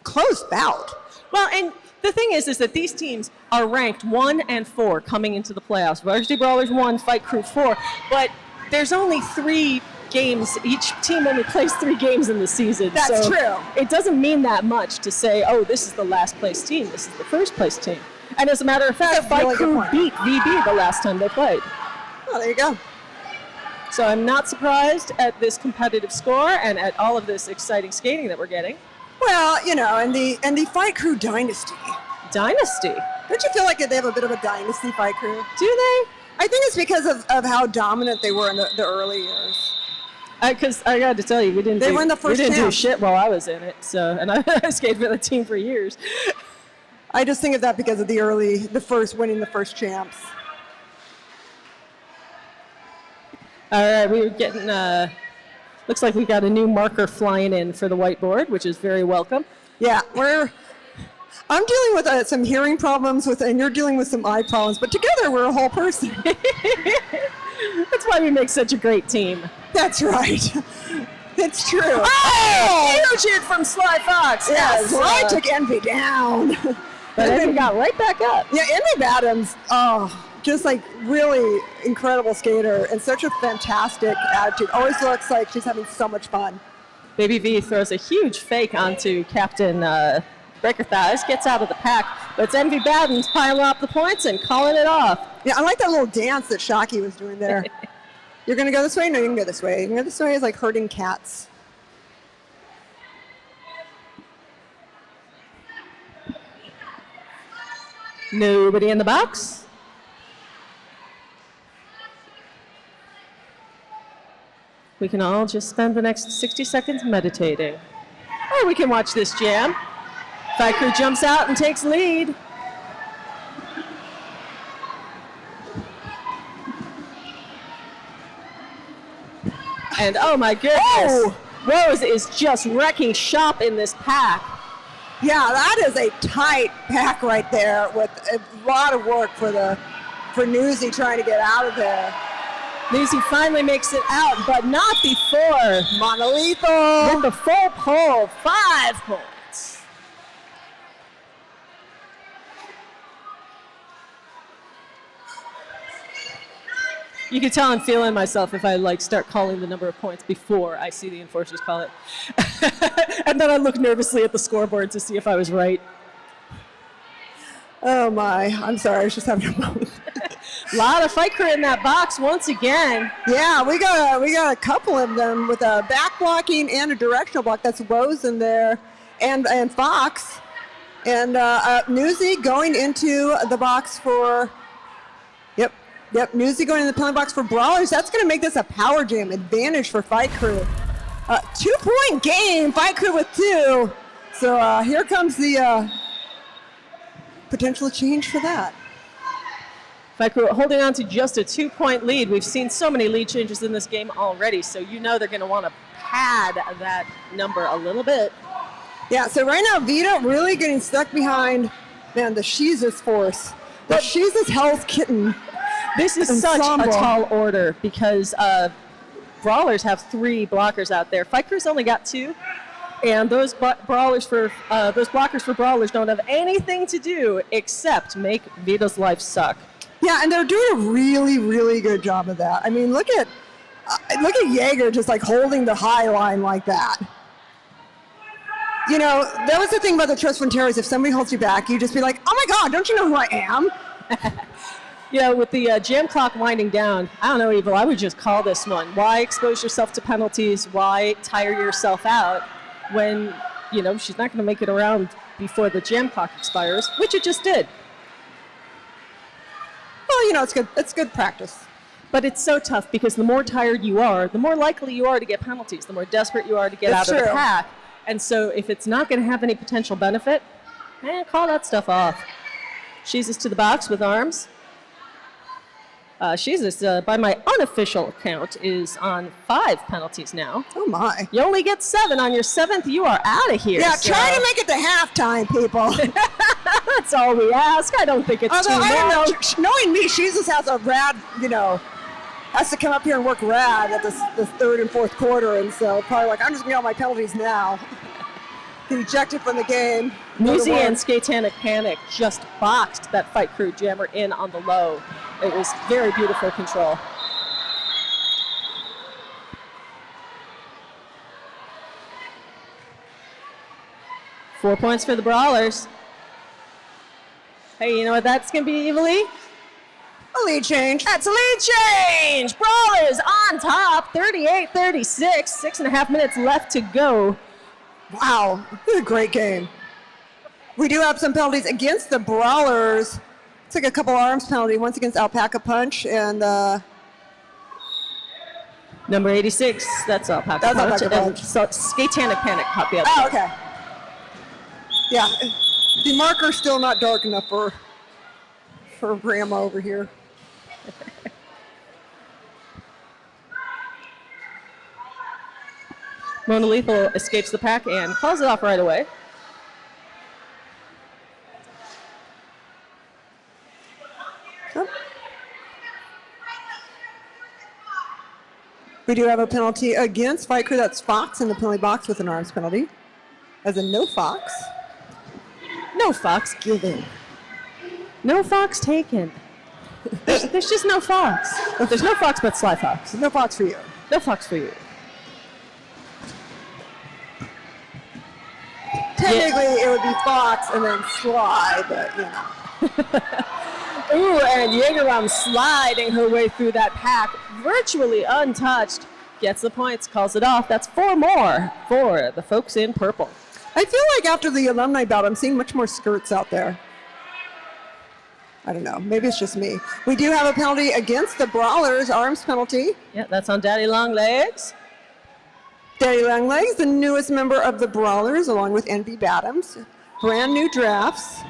close bout. Well, and the thing is that these teams are ranked 1 and 4 coming into the playoffs. Varsity Brawlers 1, Fight Crew 4, but there's only 3 games. Each team only plays 3 games in the season. That's true. It doesn't mean that much to say, oh, this is the last place team. This is the first place team. And as a matter of fact, Fight really Crew beat VB the last time they played. Oh, there you go. So I'm not surprised at this competitive score and at all of this exciting skating that we're getting. Well, you know, and the Fight Crew dynasty. Dynasty. Don't you feel like they have a bit of a dynasty, Fight Crew? Do they? I think it's because of how dominant they were in the early years. Because I got to tell you, we didn't do champ. shit while I was in it. So, and I skated for the team for years. I just think of that because of winning the first champs. All right, we were getting, looks like we got a new marker flying in for the whiteboard, which is very welcome. Yeah, I'm dealing with some hearing problems and you're dealing with some eye problems, but together we're a whole person. That's why we make such a great team. That's right. It's true. Oh! Huge hit from Sly Fox. Yeah, Yes, Sly took Envy down. But Envy got right back up. Yeah, Envy Adams, just like really incredible skater and such a fantastic attitude. Always looks like she's having so much fun. Baby V throws a huge fake onto Captain Breaker Thighs, gets out of the pack, but it's Envy Baddens piling up the points and calling it off. Yeah, I like that little dance that Shockey was doing there. You're going to go this way? No, you can go this way. You can go this way is like herding cats. Nobody in the box. We can all just spend the next 60 seconds meditating. Or we can watch this jam. Fight Crew jumps out and takes lead. And oh my goodness, Rose is just wrecking shop in this pack. Yeah, that is a tight pack right there with a lot of work for Newsy trying to get out of there. Newsy finally makes it out, but not before Monolethal with the full pull, 5 points. You can tell I'm feeling myself if I like start calling the number of points before I see the enforcers call it. And then I look nervously at the scoreboard to see if I was right. Oh my, I'm sorry, I was just having a moment. A lot of Fight Crew in that box once again. Yeah, we got a couple of them with a back blocking and a directional block. That's Rose in there and Fox. And Newsy going into the box for, Yep, Newsy going in the penalty box for Brawlers. That's going to make this a power jam advantage for Fight Crew. 2-point game, Fight Crew with 2. So here comes the potential change for that. Fight Crew holding on to just a 2-point lead. We've seen so many lead changes in this game already, so you know they're going to want to pad that number a little bit. Yeah, so right now Vita really getting stuck behind, man, the Sheezus force. The Sheezus Hell's Kitten. This is such a tall order because Brawlers have 3 blockers out there. Fight Crew's only got 2, and those blockers for Brawlers don't have anything to do except make Vita's life suck. Yeah, and they're doing a really, really good job of that. I mean, look at Jaeger just like holding the high line like that. You know, that was the thing about the Trust Frontiers. If somebody holds you back, you just be like, oh my God, don't you know who I am? You know, with the jam clock winding down, I don't know, Evil, I would just call this one. Why expose yourself to penalties? Why tire yourself out when, you know, she's not going to make it around before the jam clock expires, which it just did. Well, you know, it's good practice. But it's so tough because the more tired you are, the more likely you are to get penalties, the more desperate you are to get out of the pack. And so if it's not going to have any potential benefit, call that stuff off. Sheezus to the box with arms. Sheezus, by my unofficial count, is on 5 penalties now. Oh my. You only get 7. On your 7th, you are out of here. Yeah, so. Try to make it to halftime, people. That's all we ask. I don't think it's too much. I don't know, knowing me, Sheezus has a rad, you know, has to come up here and work rad at this 3rd and 4th quarter, and so probably like, I'm just going to get all my penalties now. Get ejected from the game. Newsy and Skatanic Panic just boxed that Fight Crew jammer in on the low. It was very beautiful control. Four points for the Brawlers. Hey, you know what that's going to be, Evilly? A lead change. That's a lead change! Brawlers on top, 38-36. 6.5 minutes left to go. Wow, this is a great game. We do have some penalties against the Brawlers. It's like a couple arms penalty, once against Alpaca Punch and number 86, that's Alpaca Punch. Alpaca Punch. So Skatanic Panic caught the other. Oh, okay. Yeah, the marker's still not dark enough for Grandma over here. Mona Lethal escapes the pack and calls it off right away. We do have a penalty against Fight Crew. That's Fox in the penalty box with an arms penalty. As in no Fox. No Fox given. No Fox taken. There's just no Fox. There's no Fox but Sly Fox. No Fox for you. No Fox for you. Technically, it would be Fox and then Sly, but you know. Ooh, and Jaegerum sliding her way through that pack, virtually untouched. Gets the points, calls it off. That's 4 more for the folks in purple. I feel like after the alumni bout, I'm seeing much more skirts out there. I don't know. Maybe it's just me. We do have a penalty against the Brawlers, arms penalty. Yeah, that's on Daddy Longlegs. Daddy Longlegs, the newest member of the Brawlers, along with NB Badams. Brand new drafts.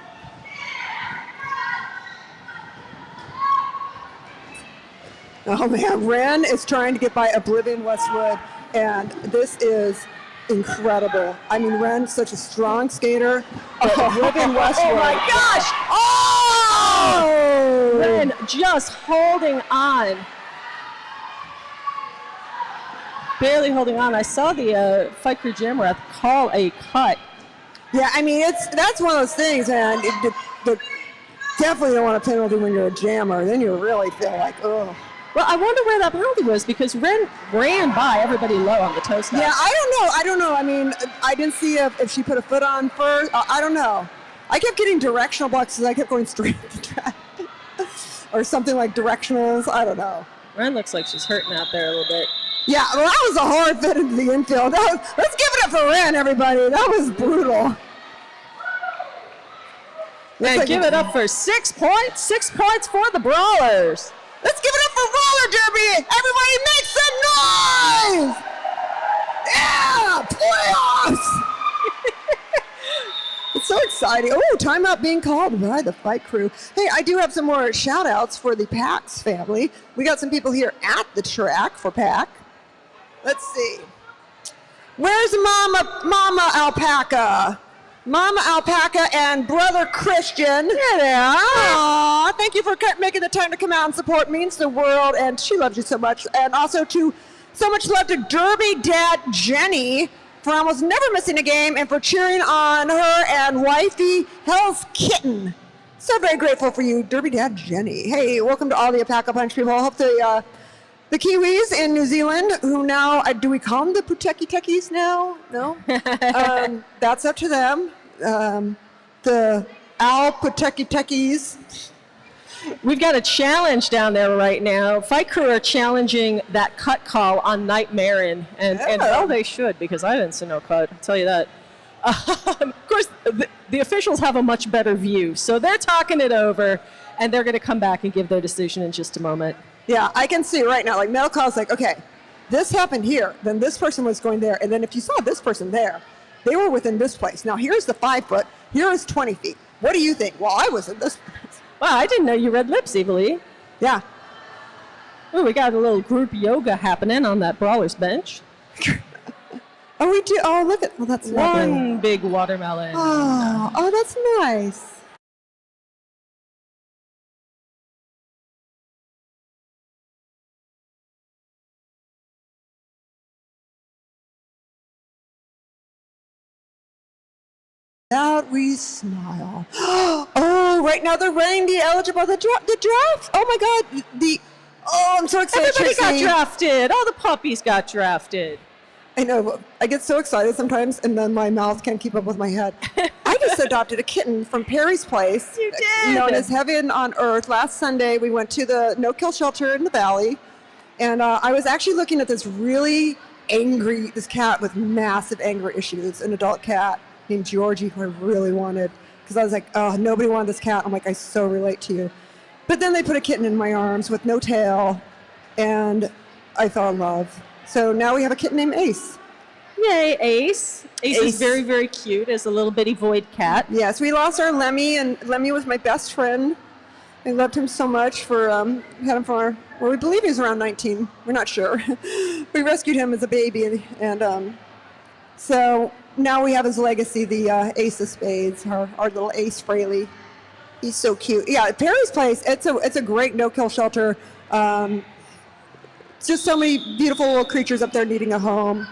Oh man, Ren is trying to get by Oblivion Westwood, and this is incredible. I mean, Ren's such a strong skater. Oblivion Westwood. Oh my gosh! Oh! Ren just holding on. Barely holding on. I saw the Fight Crew Jam Wrath call a cut. Yeah, I mean, that's one of those things, man. Definitely don't want a penalty when you're a jammer. Then you really feel like, ugh. Well, I wonder where that penalty was because Ren ran by everybody low on the toe step. Yeah, I don't know. I mean, I didn't see if she put a foot on first. I don't know. I kept getting directional blocks because I kept going straight to the track. Or something like directionals. I don't know. Ren looks like she's hurting out there a little bit. Yeah, well, that was a hard fit into the infield. Let's give it up for Ren, everybody. That was brutal. And give it up for 6 points. 6 points for the Brawlers. Let's give it up for Roller Derby! Everybody make some noise! Yeah! Playoffs! It's so exciting. Oh, timeout being called by the Fight Crew. Hey, I do have some more shout outs for the PAX family. We got some people here at the track for PAC. Let's see. Where's Mama Alpaca? Mama Alpaca and Brother Christian. Here they are. Aww, thank you for making the time to come out and support. Means the world, and she loves you so much. And also so much love to Derby Dad Jenny for almost never missing a game and for cheering on her and wifey Hell's Kitten. So very grateful for you, Derby Dad Jenny. Hey, welcome to all the Alpaca Punch people. I hope the Kiwis in New Zealand, who now, do we call them the Puteki Tekis now? No? That's up to them. The Al Puteki Tekis. We've got a challenge down there right now. Fight Crew are challenging that cut call on Nightmarin, and well, they should, because I didn't see no cut, I'll tell you that. Of course, the officials have a much better view, so they're talking it over, and they're going to come back and give their decision in just a moment. Yeah, I can see right now, like Metal Claw's like, okay, this happened here, then this person was going there, and then if you saw this person there, they were within this place. Now here's the 5 foot, here is 20 feet. What do you think? Well, I was in this place. Wow, I didn't know you read lips, Evilly. Yeah. Oh, we got a little group yoga happening on that Brawlers bench. Oh, we do. Oh, look at. Oh, that's lovely. One big watermelon. Oh, that's nice. Out we smile. Oh, right now they're running the eligible the draft. Oh my God, I'm so excited. Everybody got drafted. All the puppies got drafted. I know. I get so excited sometimes, and then my mouth can't keep up with my head. I just adopted a kitten from Perry's Place. You did. Known as Heaven on Earth. Last Sunday, we went to the no-kill shelter in the valley, and I was actually looking at this this cat with massive anger issues, an adult cat named Georgie, who I really wanted, because I was like, oh, nobody wanted this cat. I'm like, I so relate to you. But then they put a kitten in my arms with no tail, and I fell in love. So now we have a kitten named Ace. Yay, Ace. Ace is very, very cute as a little bitty void cat. Yes, we lost our Lemmy, and Lemmy was my best friend. I loved him so much we had him for, we believe he was around 19. We're not sure. We rescued him as a baby, and so now we have his legacy, the Ace of Spades, our little Ace Fraley. He's so cute. Yeah, Perry's Place, it's a great no-kill shelter. It's just so many beautiful little creatures up there needing a home.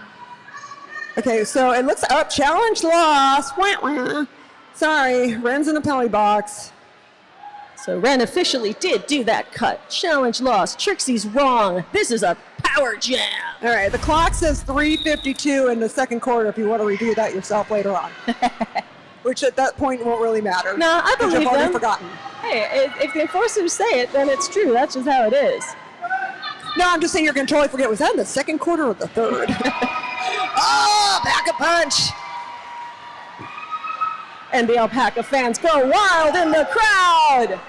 Okay, so it looks up. Challenge lost. Wah, wah. Sorry, Ren's in the penalty box. So Ren officially did do that cut. Challenge lost. Trixie's wrong. This is a power jam. All right, the clock says 3:52 in the second quarter if you want to review that yourself later on. Which at that point won't really matter. No, I believe I've already them. forgotten. Hey, if the enforcers say it, then it's true. That's just how it is. No, I'm just saying you're going to totally forget. Was that in the second quarter or the third? Oh, back a punch. And the Alpaca fans go wild in the crowd.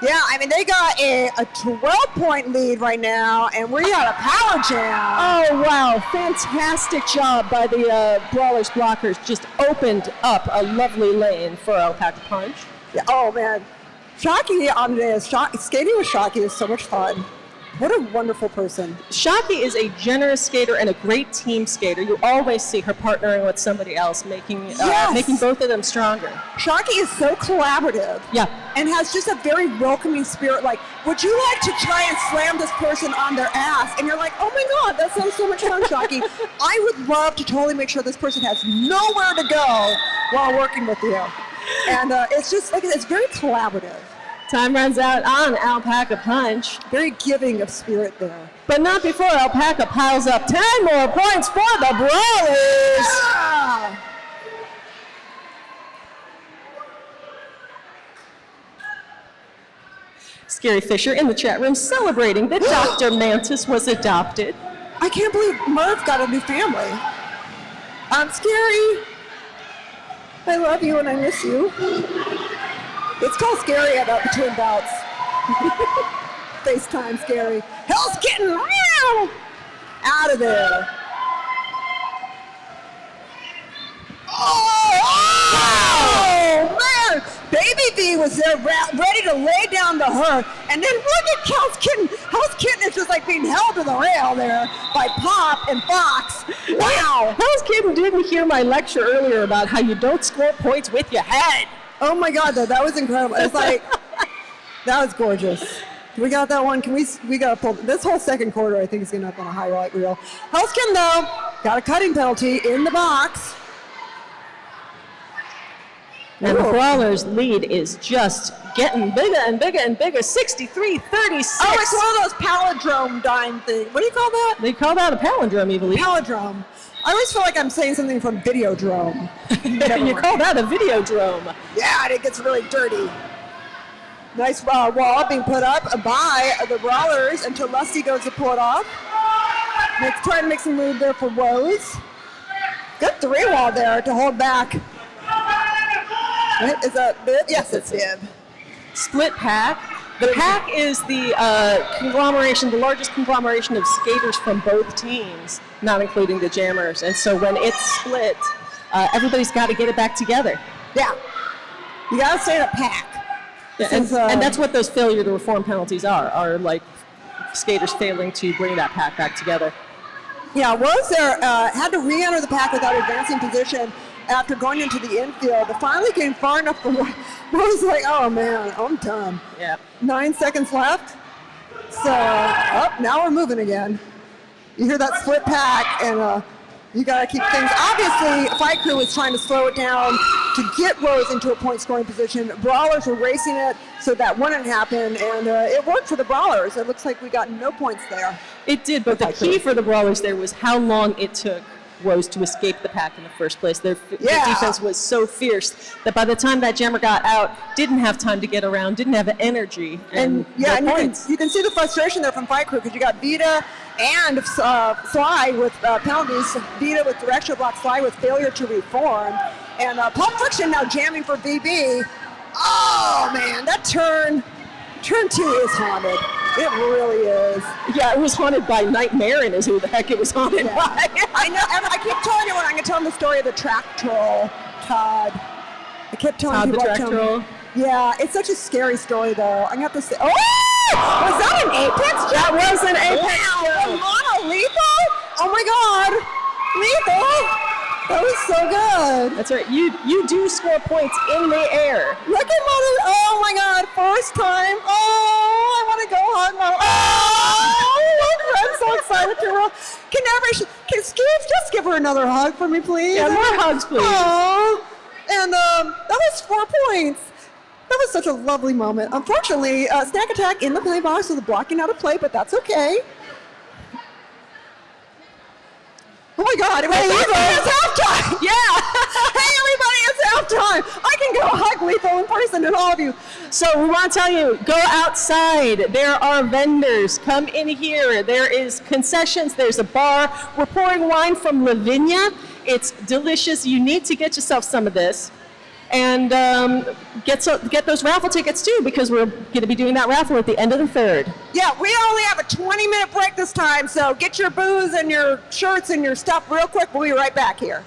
Yeah, I mean, they got a 12-point lead right now, and we got a power jam. Oh, wow. Fantastic job by the Brawlers blockers. Just opened up a lovely lane for Alpaca Punch. Yeah, oh, man. Shockey on this. Skating with Shockey is so much fun. What a wonderful person. Shockey is a generous skater and a great team skater. You always see her partnering with somebody else, making both of them stronger. Shockey is so collaborative. Yeah. And has just a very welcoming spirit. Like, would you like to try and slam this person on their ass? And you're like, oh my God, that sounds so much fun, Shockey. I would love to totally make sure this person has nowhere to go while working with you. And it's just, like, it's very collaborative. Time runs out on Alpaca Punch. Very giving of spirit there. But not before Alpaca piles up 10 more points for the Brawlers. Yeah! Scary Fisher in the chat room celebrating that Dr. Mantis was adopted. I can't believe Merv got a new family. I'm Scary. I love you and I miss you. It's called Scary about between bouts. FaceTime Scary. Hell's Kitten! Meow! Out of there. Oh, man! Baby V was there ready to lay down to her, and then look at Hell's Kitten. Hell's Kitten is just like being held to the rail there by Pop and Fox. Wow! Hell's Kitten didn't hear my lecture earlier about how you don't score points with your head. Oh my God, though, that was incredible. It's like, that was gorgeous. We got that one. We got to pull, this whole second quarter I think is going to up on a highlight reel. Hell's Kitten, though, got a cutting penalty in the box. And the Brawlers' lead is just getting bigger and bigger and bigger. 63-36. Oh, it's one of those palindrome dime things. What do you call that? They call that a palindrome, you believe? Palindrome. I always feel like I'm saying something from Videodrome. You call that a Videodrome. Yeah, and it gets really dirty. Nice wall being put up by the Brawlers until Lusty goes to pull it off. Trying to make some move there for Woes. Good 3-wall there to hold back. Right, is that Bib? Yes, it's Bib. Split pack. The pack is the conglomeration, the largest conglomeration of skaters from both teams, not including the jammers. And so when it's split, everybody's got to get it back together. Yeah. You got to stay in a pack. Yeah, and that's what those failure to reform penalties are like skaters failing to bring that pack back together. Yeah, Rose there had to re-enter the pack without advancing position after going into the infield. It finally came far enough for Rose was like, oh man, I'm done. Yeah. 9 seconds left. So, now we're moving again. You hear that split pack, and you got to keep things. Obviously, Fight Crew was trying to slow it down to get Rose into a point-scoring position. Brawlers were racing it, so that wouldn't happen, and it worked for the Brawlers. It looks like we got no points there. It did, but the key for the Brawlers there was how long it took Rose to escape the pack in the first place. Their defense was so fierce that by the time that jammer got out, didn't have time to get around, didn't have energy. And you can see the frustration there from Fight Crew because you got Vita and Sly with penalties. Vita with directional block, Sly with failure to reform. And Pulp Friction now jamming for VB. Oh man, that turn 2 is haunted. It really is. Yeah, it was haunted by Nightmare and is who the heck it was haunted by. I know, and I keep telling you when I'm going to tell them the story of the track troll, Todd. I kept telling Todd people. The track troll? Yeah, it's such a scary story though. I'm going to have to say, oh! Was that an Apex jump? That was an Apex jump. Mono lethal? Oh my God. Lethal? That was so good. That's right. You do score points in the air. Look at Mono. Oh my God. First time. Oh, I want to go hug Mono. Oh, look, I'm so for another hug for me, please? Yeah, more hugs, please. Aww. And that was 4 points. That was such a lovely moment. Unfortunately, Snack Attack in the play box with a blocking out of play, but that's okay. Oh my God, it's halftime! Yeah. Hey everybody, it's halftime! I can go hug Lethal in person and all of you. So we want to tell you, go outside. There are vendors. Come in here. There is concessions. There's a bar. We're pouring wine from Lavinia. It's delicious. You need to get yourself some of this. And get those raffle tickets too, because we're going to be doing that raffle at the end of the 3rd. Yeah, we only have a 20-minute break this time, so get your booze and your shirts and your stuff real quick. We'll be right back here.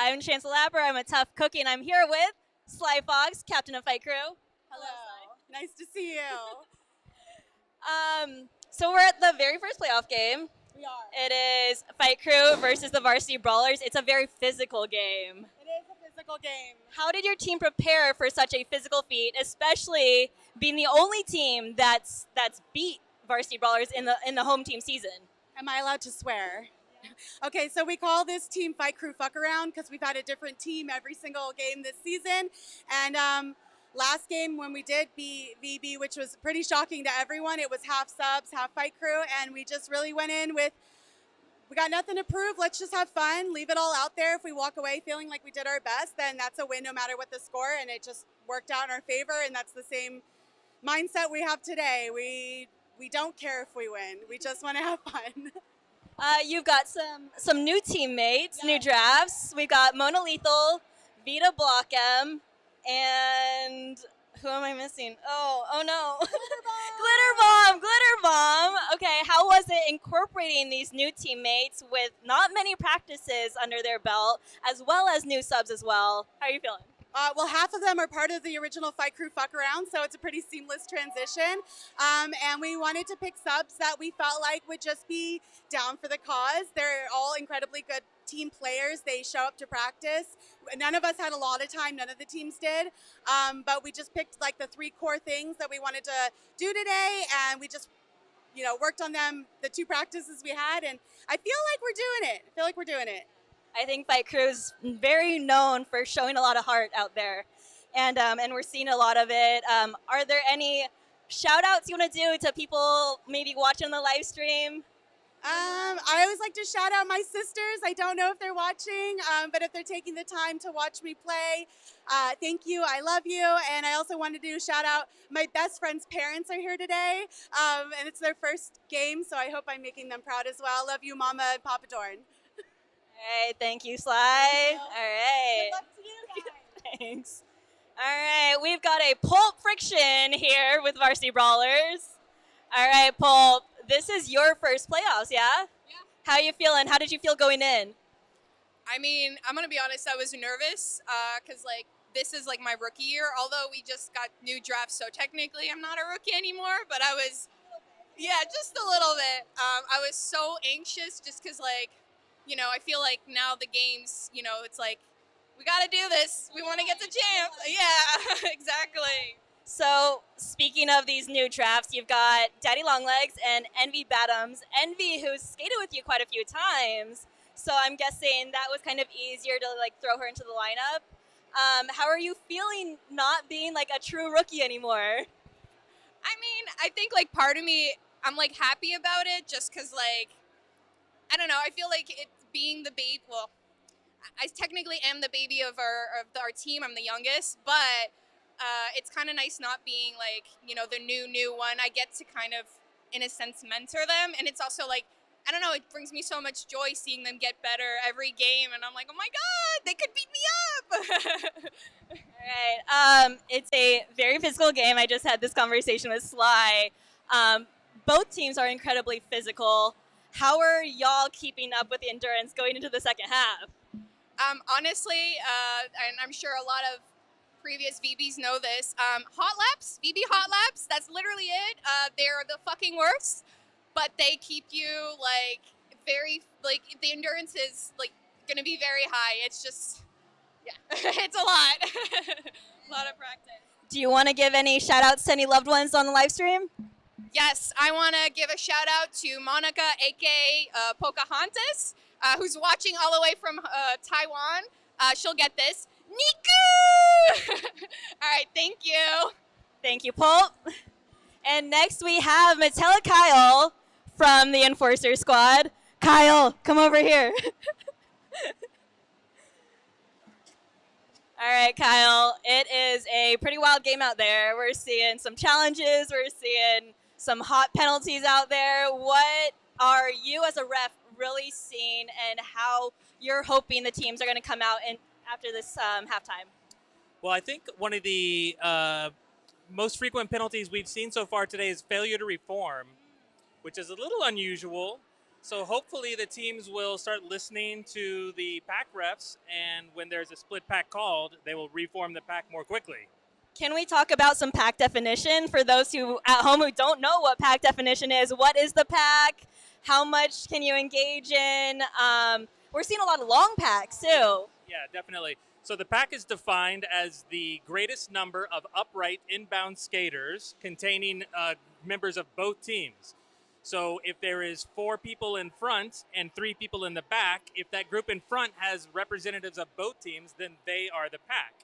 I'm Chancellor Lapper. I'm a tough cookie, and I'm here with Sly Fox, captain of Fight Crew. Hello. Nice to see you. So we're at the very first playoff game. We are. It is Fight Crew versus the Varsity Brawlers. It's a very physical game. It is a physical game. How did your team prepare for such a physical feat, especially being the only team that's beat Varsity Brawlers in the home team season? Am I allowed to swear? Okay, so we call this team Fight Crew Fuck Around because we've had a different team every single game this season. And last game when we did beat VB, which was pretty shocking to everyone, it was half subs, half Fight Crew, and we just really went in with, we got nothing to prove, let's just have fun, leave it all out there. If we walk away feeling like we did our best, then that's a win no matter what the score, and it just worked out in our favor, and that's the same mindset we have today. We don't care if we win, we just want to have fun. You've got some new teammates, new drafts. We've got Mona Lethal, Vita Blockham, and who am I missing? Oh no. Glitter Bomb. Okay, how was it incorporating these new teammates with not many practices under their belt, as well as new subs as well? How are you feeling? Well, half of them are part of the original Fight Crew Fuck Around, so it's a pretty seamless transition. And we wanted to pick subs that we felt like would just be down for the cause. They're all incredibly good team players. They show up to practice. None of us had a lot of time, none of the teams did. But we just picked like the 3 core things that we wanted to do today, and we just, worked on them the 2 practices we had, and I feel like we're doing it. I think Fight Crew is very known for showing a lot of heart out there, and we're seeing a lot of it. Are there any shout outs you want to do to people maybe watching the live stream? I always like to shout out my sisters. I don't know if they're watching, but if they're taking the time to watch me play, thank you. I love you. And I also wanted to shout out my best friend's parents are here today, and it's their first game, so I hope I'm making them proud as well. Love you, Mama and Papa Dorn. All right, thank you, Sly. All right. Good luck to you guys. Thanks. All right, we've got a Pulp Friction here with Varsity Brawlers. All right, Pulp, this is your first playoffs, yeah? Yeah. How you feeling? How did you feel going in? I mean, I'm going to be honest, I was nervous because, this is, my rookie year, although we just got new drafts, so technically I'm not a rookie anymore, but I was, just a little bit. I was so anxious just because, I feel like now the games, it's we got to do this. We want to get to champ. Yeah, exactly. So, speaking of these new drafts, you've got Daddy Longlegs and Envy Badams. Envy, who's skated with you quite a few times. So I'm guessing that was kind of easier to, throw her into the lineup. How are you feeling not being, a true rookie anymore? I mean, I think, part of me, I'm, happy about it just because, I don't know. I feel like it's being the baby. Well, I technically am the baby of our team. I'm the youngest, but it's kind of nice not being the new one. I get to kind of, in a sense, mentor them, and it's also I don't know. It brings me so much joy seeing them get better every game, and I'm like, oh my god, they could beat me up. All right. It's a very physical game. I just had this conversation with Sly. Both teams are incredibly physical. How are y'all keeping up with the endurance going into the second half? Honestly, and I'm sure a lot of previous VBs know this, hot laps, VB hot laps, that's literally it. They're the fucking worst, but they keep you, very, the endurance is, going to be very high. It's just, yeah, it's a lot. A lot of practice. Do you want to give any shout-outs to any loved ones on the live stream? Yes, I want to give a shout out to Monica, aka Pocahontas, who's watching all the way from Taiwan. She'll get this. Niku! All right, thank you. Thank you, Pulp. And next we have Matella Kyle from the Enforcer Squad. Kyle, come over here. All right, Kyle, it is a pretty wild game out there. We're seeing some challenges. We're seeing some hot penalties out there. What are you as a ref really seeing, and how you're hoping the teams are going to come out after this halftime? Well, I think one of the most frequent penalties we've seen so far today is failure to reform, which is a little unusual. So hopefully the teams will start listening to the pack refs, and when there's a split pack called, they will reform the pack more quickly. Can we talk about some pack definition for those who at home who don't know what pack definition is? What is the pack? How much can you engage in? We're seeing a lot of long packs too. Yeah, definitely. So the pack is defined as the greatest number of upright inbound skaters containing members of both teams. So if there is 4 people in front and 3 people in the back, if that group in front has representatives of both teams, then they are the pack.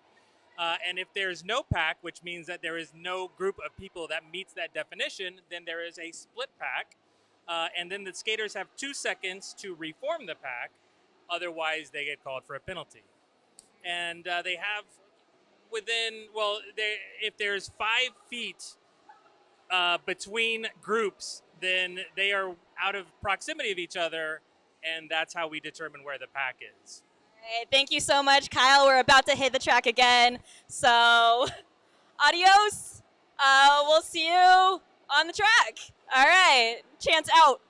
And if there's no pack, which means that there is no group of people that meets that definition, then there is a split pack. And then the skaters have 2 seconds to reform the pack. Otherwise, they get called for a penalty. And they have within, if there's 5 feet between groups, then they are out of proximity of each other, and that's how we determine where the pack is. All right, thank you so much, Kyle. We're about to hit the track again. So, adios. We'll see you on the track. All right, chance out.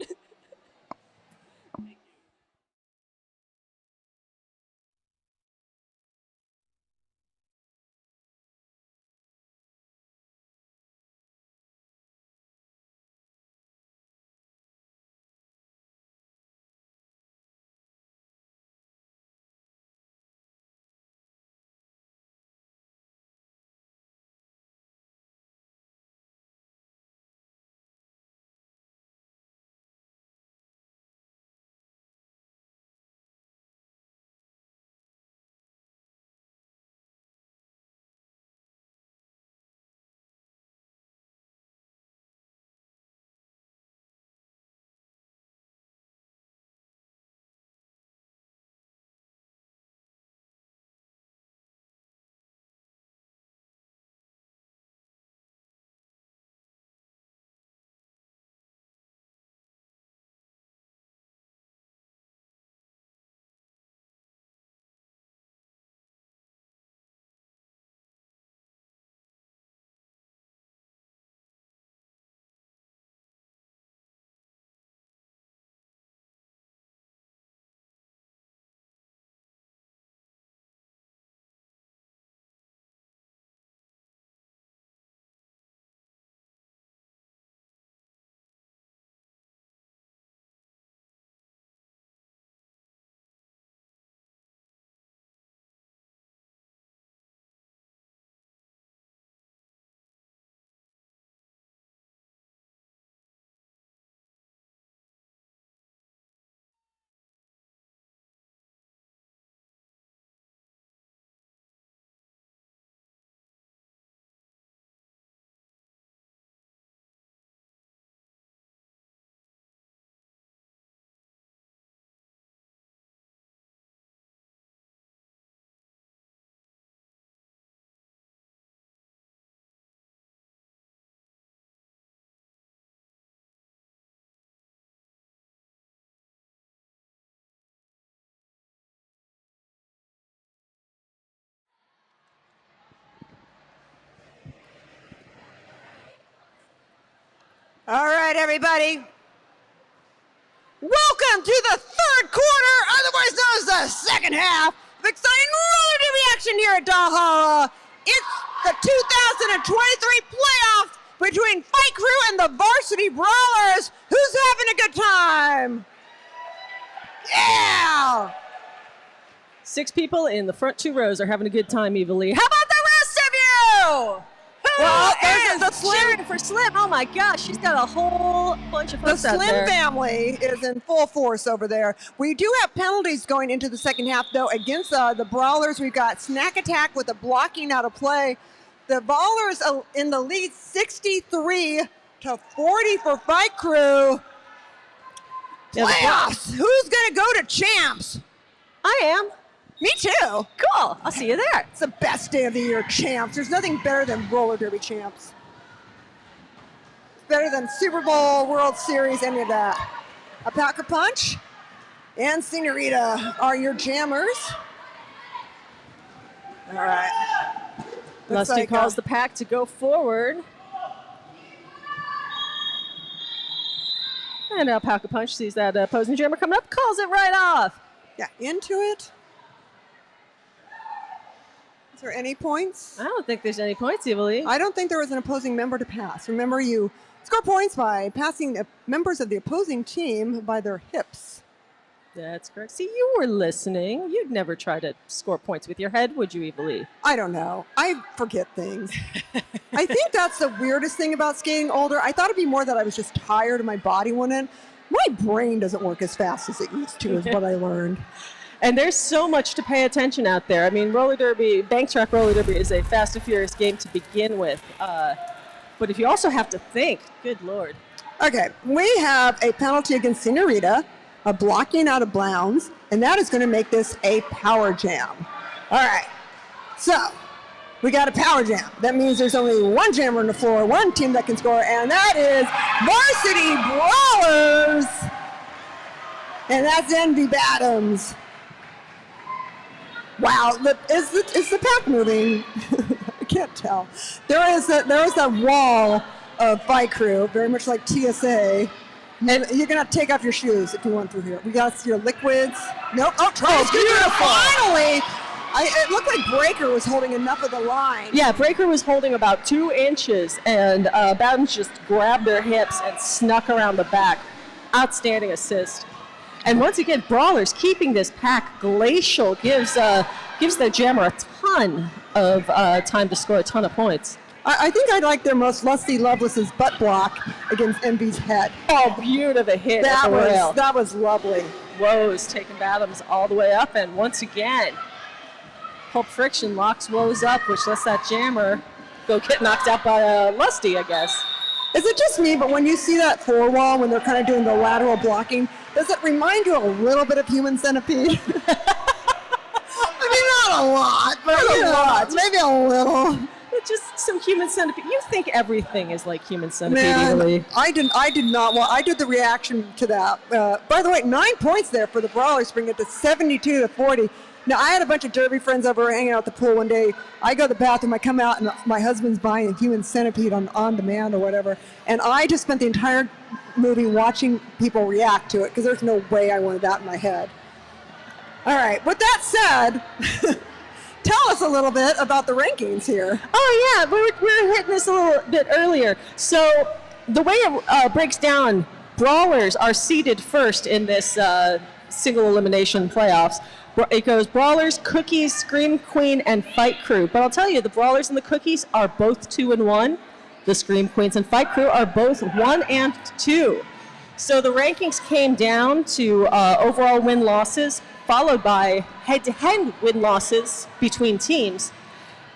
All right, everybody. Welcome to the third quarter, otherwise known as the second half of exciting roller derby action here at Valhalla. It's the 2023 playoffs between Fight Crew and the Varsity Brawlers. Who's having a good time? Yeah! 6 people in the front 2 rows are having a good time, Eva Lee. How about the rest of you? Well, There's the the cheering for Slim. Oh my gosh, she's got a whole bunch of The folks out Slim there. family is in full force over there. We do have penalties going into the second half, though, against the Brawlers. We've got Snack Attack with a blocking out of play. The Brawlers in the lead, 63-40 for Fight Crew. Yeah, Playoffs. Who's going to go to champs? I am. Me too. Cool. I'll see you there. It's the best day of the year, champs. There's nothing better than roller derby champs. It's better than Super Bowl, World Series, any of that. A Pack-a-Punch and Senorita are your jammers. All right. Looks Lusty like, calls the pack to go forward. And now Pack-a-Punch sees that opposing jammer coming up, calls it right off. Yeah, into it. Is there any points? I don't think there's any points, Evilie. I don't think there was an opposing member to pass. Remember, you score points by passing the members of the opposing team by their hips. That's correct. See, you were listening. You'd never try to score points with your head, would you, Evilie? I don't know. I forget things. I think that's the weirdest thing about skating older. I thought it'd be more that I was just tired and my body wouldn't. My brain doesn't work as fast as it used to, is what I learned. And there's so much to pay attention out there. I mean, roller derby, bank track roller derby is a fast and furious game to begin with. But if you also have to think, good Lord. Okay, we have a penalty against Senorita, a blocking out of bounds, and that is going to make this a power jam. All right, so we got a power jam. That means there's only one jammer on the floor, one team that can score, and that is Varsity Brawlers. And that's Envy Bottoms. Wow, is the pack moving? I can't tell. There is that wall of Fight Crew, very much like TSA. And you're going to take off your shoes if you want through here. We got your liquids. Nope. Oh, Travis, finally! It looked like Breaker was holding enough of the line. Yeah, Breaker was holding about 2 inches, and Bowden's just grabbed their hips and snuck around the back. Outstanding assist. And once again, Brawlers keeping this pack glacial gives the jammer a ton of time to score a ton of points. I think I like their most lusty Loveless's butt block against Envy's head. Oh, beautiful hit at the rail. That was lovely. Woes taking Bottoms all the way up, and once again, Pulp Friction locks Woes up, which lets that jammer go get knocked out by Lusty, I guess. Is it just me, but when you see that floor wall, when they're kind of doing the lateral blocking, does it remind you a little bit of Human Centipede? I mean, not a lot, but maybe a little. Just some Human Centipede. You think everything is like Human Centipede, Man, Evilie. I did not. Well, I did the reaction to that. By the way, 9 points there for the Brawlers, bring it to 72-40. Now, I had a bunch of derby friends over hanging out at the pool one day. I go to the bathroom, I come out, and my husband's buying a Human Centipede on demand or whatever. And I just spent the entire movie watching people react to it because there's no way I wanted that in my head. All right, with that said, tell us a little bit about the rankings here. Oh, yeah, we were hitting this a little bit earlier. So the way it breaks down, Brawlers are seeded first in this single elimination playoffs. It goes Brawlers, Cookies, Scream Queen, and Fight Crew. But I'll tell you, the Brawlers and the Cookies are both 2-1. The Scream Queens and Fight Crew are both 1 and 2. So the rankings came down to overall win-losses, followed by head-to-head win-losses between teams,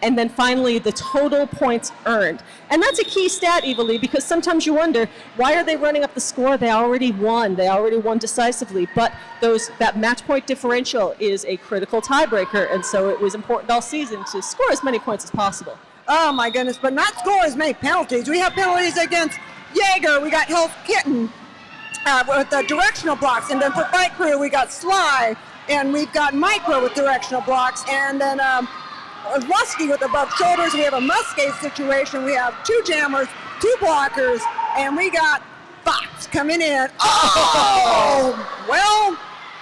and then finally the total points earned. And that's a key stat, Evilie, because sometimes you wonder, why are they running up the score? They already won. They already won decisively. But that match point differential is a critical tiebreaker, and so it was important all season to score as many points as possible. Oh, my goodness, but not score as many penalties. We have penalties against Jaeger. We got Health Kitten with the directional blocks. And then for Fight Crew, we got Sly. And we've got Micro with directional blocks. And then Lusky with above shoulders. We have a Muscade situation. We have 2 jammers, 2 blockers. And we got Fox coming in. Oh! Well,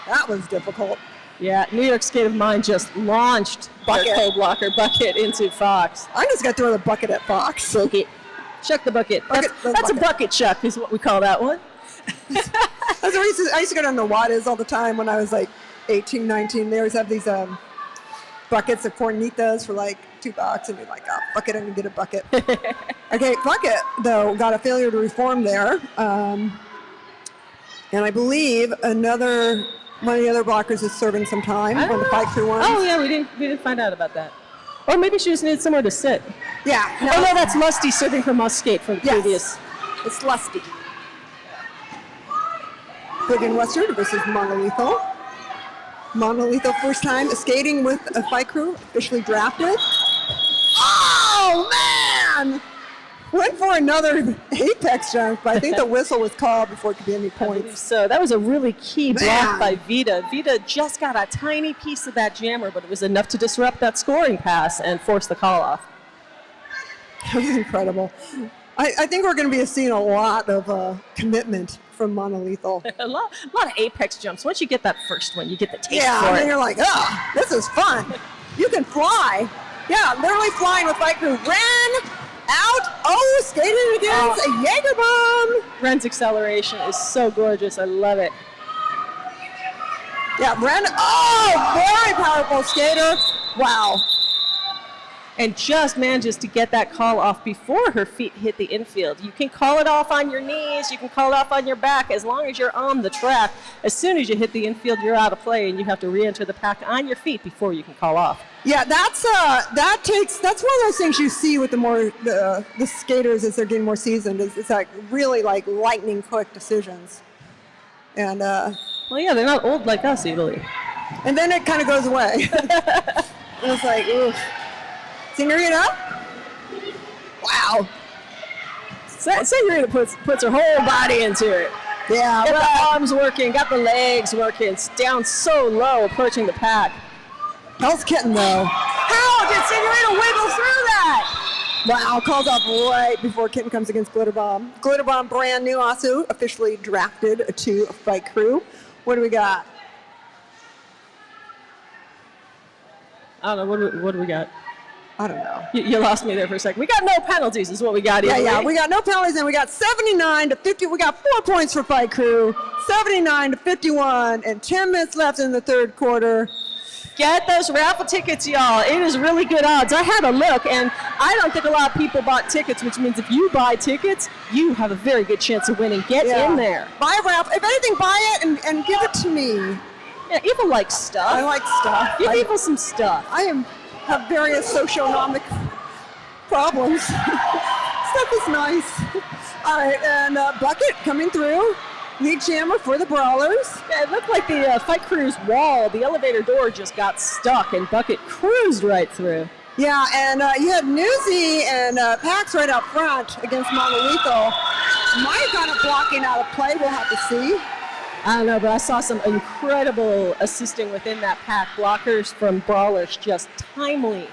that was difficult. Yeah, New York State of Mind just launched their co-blocker bucket into Fox. I'm just going to throw the bucket at Fox. Bucket. Chuck the bucket. That's a bucket chuck is what we call that one. I used to go down to Juarez all the time when I was like 18, 19. They always have these buckets of cornitas for like $2, and you're like, oh, fuck it, I'm going to get a bucket. Okay, Bucket, though, got a failure to reform there. And I believe one of the other blockers is serving some time on the Fight Crew one. Oh, yeah, we didn't find out about that. Or maybe she just needed somewhere to sit. Yeah. No, that's Lusty serving her Muscade from the previous. It's Lusty. Friggin' Western versus Monolethal. Monolethal first time skating with a Fight Crew, officially drafted. Oh, man! Went for another apex jump, but I think the whistle was called before it could be any points. So that was a really key block by Vita. Vita just got a tiny piece of that jammer, but it was enough to disrupt that scoring pass and force the call off. That was incredible. I think we're going to be seeing a lot of commitment from Monolethal. A lot of apex jumps. Once you get that first one, you get the taste Yeah, for and then it. you're like, oh, this is fun. You can fly. Yeah, literally flying with Fight Crew. Ren out. Oh, skating against a Jaeger bomb. Ren's acceleration is so gorgeous. I love it. Yeah, Ren. Oh, very powerful skater. Wow. And just manages to get that call off before her feet hit the infield. You can call it off on your knees, you can call it off on your back, as long as you're on the track. As soon as you hit the infield, you're out of play, and you have to re-enter the pack on your feet before you can call off. Yeah, that's one of those things you see with the skaters as they're getting more seasoned. It's like really like lightning quick decisions. And well, yeah, they're not old like us, Evilly. And then it kind of goes away. It's like, oof. Senorita? Wow. Senorita puts her whole body into it. Yeah, got the arms working, got the legs working. It's down so low, approaching the pack. How's Kitten, though? How did Senorita wiggle through that? Wow, calls off right before Kitten comes against Glitter Bomb. Glitter Bomb, brand new, also officially drafted to Fight Crew. What do we got? I don't know. What do we got? I don't know. You lost me there for a second. We got no penalties is what we got here. Yeah, we got no penalties, and we got 79 to 50. We got 4 points for Fight Crew, 79 to 51, and 10 minutes left in the third quarter. Get those raffle tickets, y'all. It is really good odds. I had a look, and I don't think a lot of people bought tickets, which means if you buy tickets, you have a very good chance of winning. Get in there. Buy a raffle. If anything, buy it and give it to me. Yeah, Evil likes stuff. I like stuff. Give Evil some stuff. I have various socioeconomic problems. Stuff is nice. All right, and Bucket coming through. Lead jammer for the Brawlers. Yeah, it looked like the Fight Crew's wall, the elevator door just got stuck, and Bucket cruised right through. Yeah, and you had Newsy and Pax right up front against Monolethal. Might have got a blocking out of play. We'll have to see. I don't know, but I saw some incredible assisting within that pack. Blockers from Brawlers just timely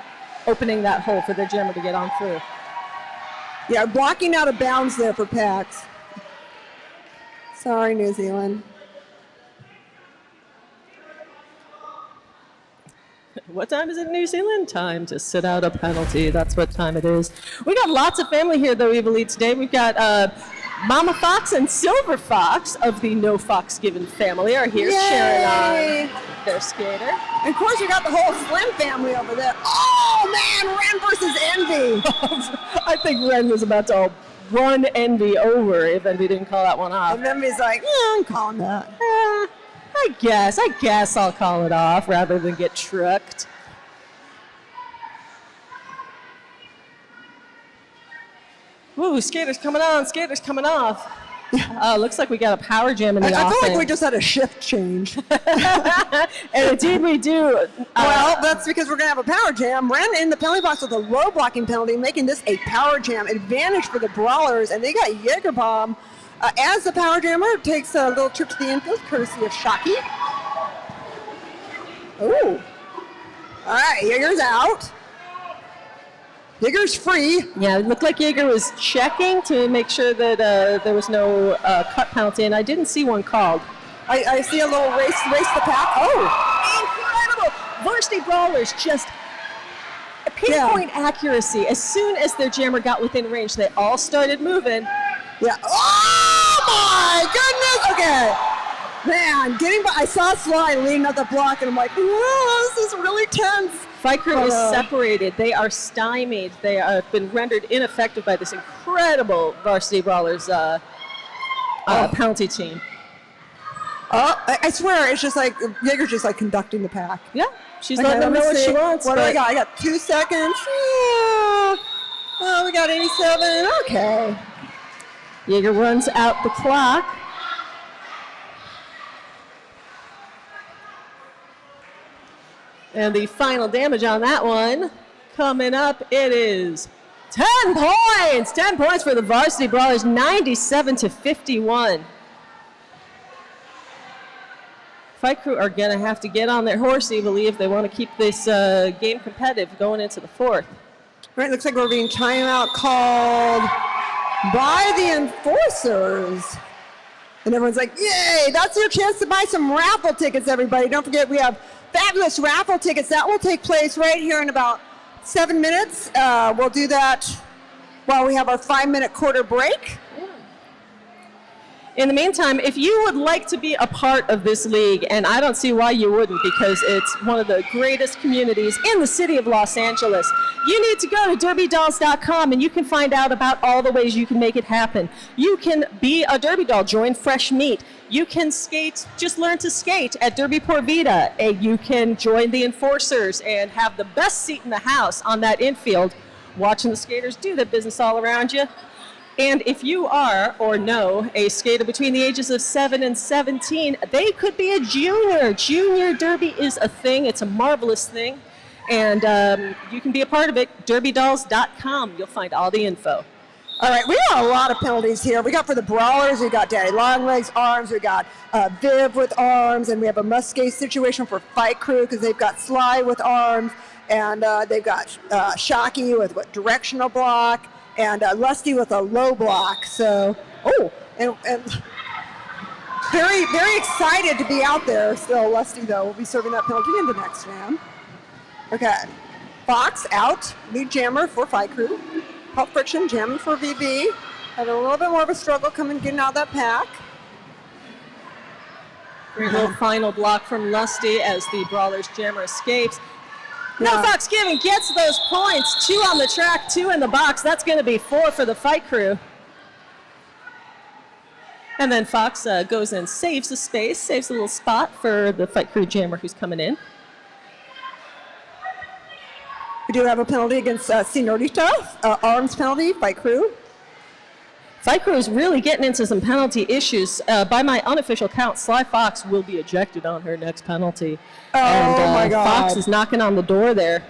opening that hole for their jammer to get on through. Yeah, blocking out of bounds there for Pax. Sorry, New Zealand. What time is it in New Zealand? Time to sit out a penalty. That's what time it is. We got lots of family here, though, Evil today. We've got Mama Fox and Silver Fox of the No Fox Given family are here. Yay! Cheering on their skater. And of course, we got the whole Slim family over there. Oh, man, Ren versus Envy. I think Ren was about to run Envy over if Envy didn't call that one off. And Envy's like, I'm calling that. I guess I'll call it off rather than get trucked. Ooh, skaters coming on, skaters coming off. Looks like we got a power jam in the offense. I feel like we just had a shift change. And indeed we do. Well, that's because we're going to have a power jam. Ren in the penalty box with a low blocking penalty, making this a power jam advantage for the Brawlers. And they got Jaeger Bomb as the power jammer takes a little trip to the infield, courtesy of Shocky. Ooh. All right, Jaeger's out. Jaeger's free. Yeah, it looked like Jaeger was checking to make sure that there was no cut penalty, and I didn't see one called. I see a little race the pack. Oh! Incredible! Varsity Brawlers just pinpoint accuracy. As soon as their jammer got within range, they all started moving. Yeah. Oh my goodness! Okay. Man, I saw Sly leading up the block, and I'm like, whoa, this is really tense. Fight Crew is separated. They are stymied. They have been rendered ineffective by this incredible Varsity Brawlers penalty team. I swear, it's just like, Jaeger's just like conducting the pack. Yeah, she's letting them know what she wants. What do I got? I got 2 seconds. Yeah. Oh, we got 87. Okay. Jaeger runs out the clock. And the final damage on that one coming up, it is 10 points! 10 points for the Varsity Brawlers, 97 to 51. Fight Crew are going to have to get on their horse, I believe, if they want to keep this game competitive going into the fourth. Right, looks like we're being timeout called by the enforcers. And everyone's like, yay, that's your chance to buy some raffle tickets, everybody. Don't forget, we have fabulous raffle tickets. That will take place right here in about 7 minutes. We'll do that while we have our 5-minute quarter break. In the meantime, if you would like to be a part of this league, and I don't see why you wouldn't because it's one of the greatest communities in the city of Los Angeles, you need to go to derbydolls.com and you can find out about all the ways you can make it happen. You can be a Derby Doll, join Fresh Meat. You can skate, just learn to skate at Derby Por Vida. You can join the enforcers and have the best seat in the house on that infield, watching the skaters do their business all around you. And if you are, or know, a skater between the ages of 7 and 17, they could be a junior. Junior Derby is a thing. It's a marvelous thing. And you can be a part of it. derbydolls.com. You'll find all the info. All right, we got a lot of penalties here. We got for the Brawlers, we got Daddy Longlegs arms, we got Viv with arms, and we have a must-skate situation for Fight Crew because they've got Sly with arms, and they've got Shocky with what, directional block, and Lusty with a low block. So, and very, very excited to be out there. Still, Lusty, though, will be serving that penalty in the next jam. Okay. Fox out, lead jammer for Fight Crew. Pulp Friction jamming for VB. Had a little bit more of a struggle getting out of that pack. Great little final block from Lusty as the Brawlers jammer escapes. No Fox giving, gets those points. 2 on the track, 2 in the box. That's going to be 4 for the Fight Crew. And then Fox goes and saves the space, saves a little spot for the Fight Crew jammer who's coming in. We do have a penalty against Senorita, arms penalty, Fight Crew. Fight Crew is really getting into some penalty issues. By my unofficial count, Sly Fox will be ejected on her next penalty. Oh my God. Fox is knocking on the door there.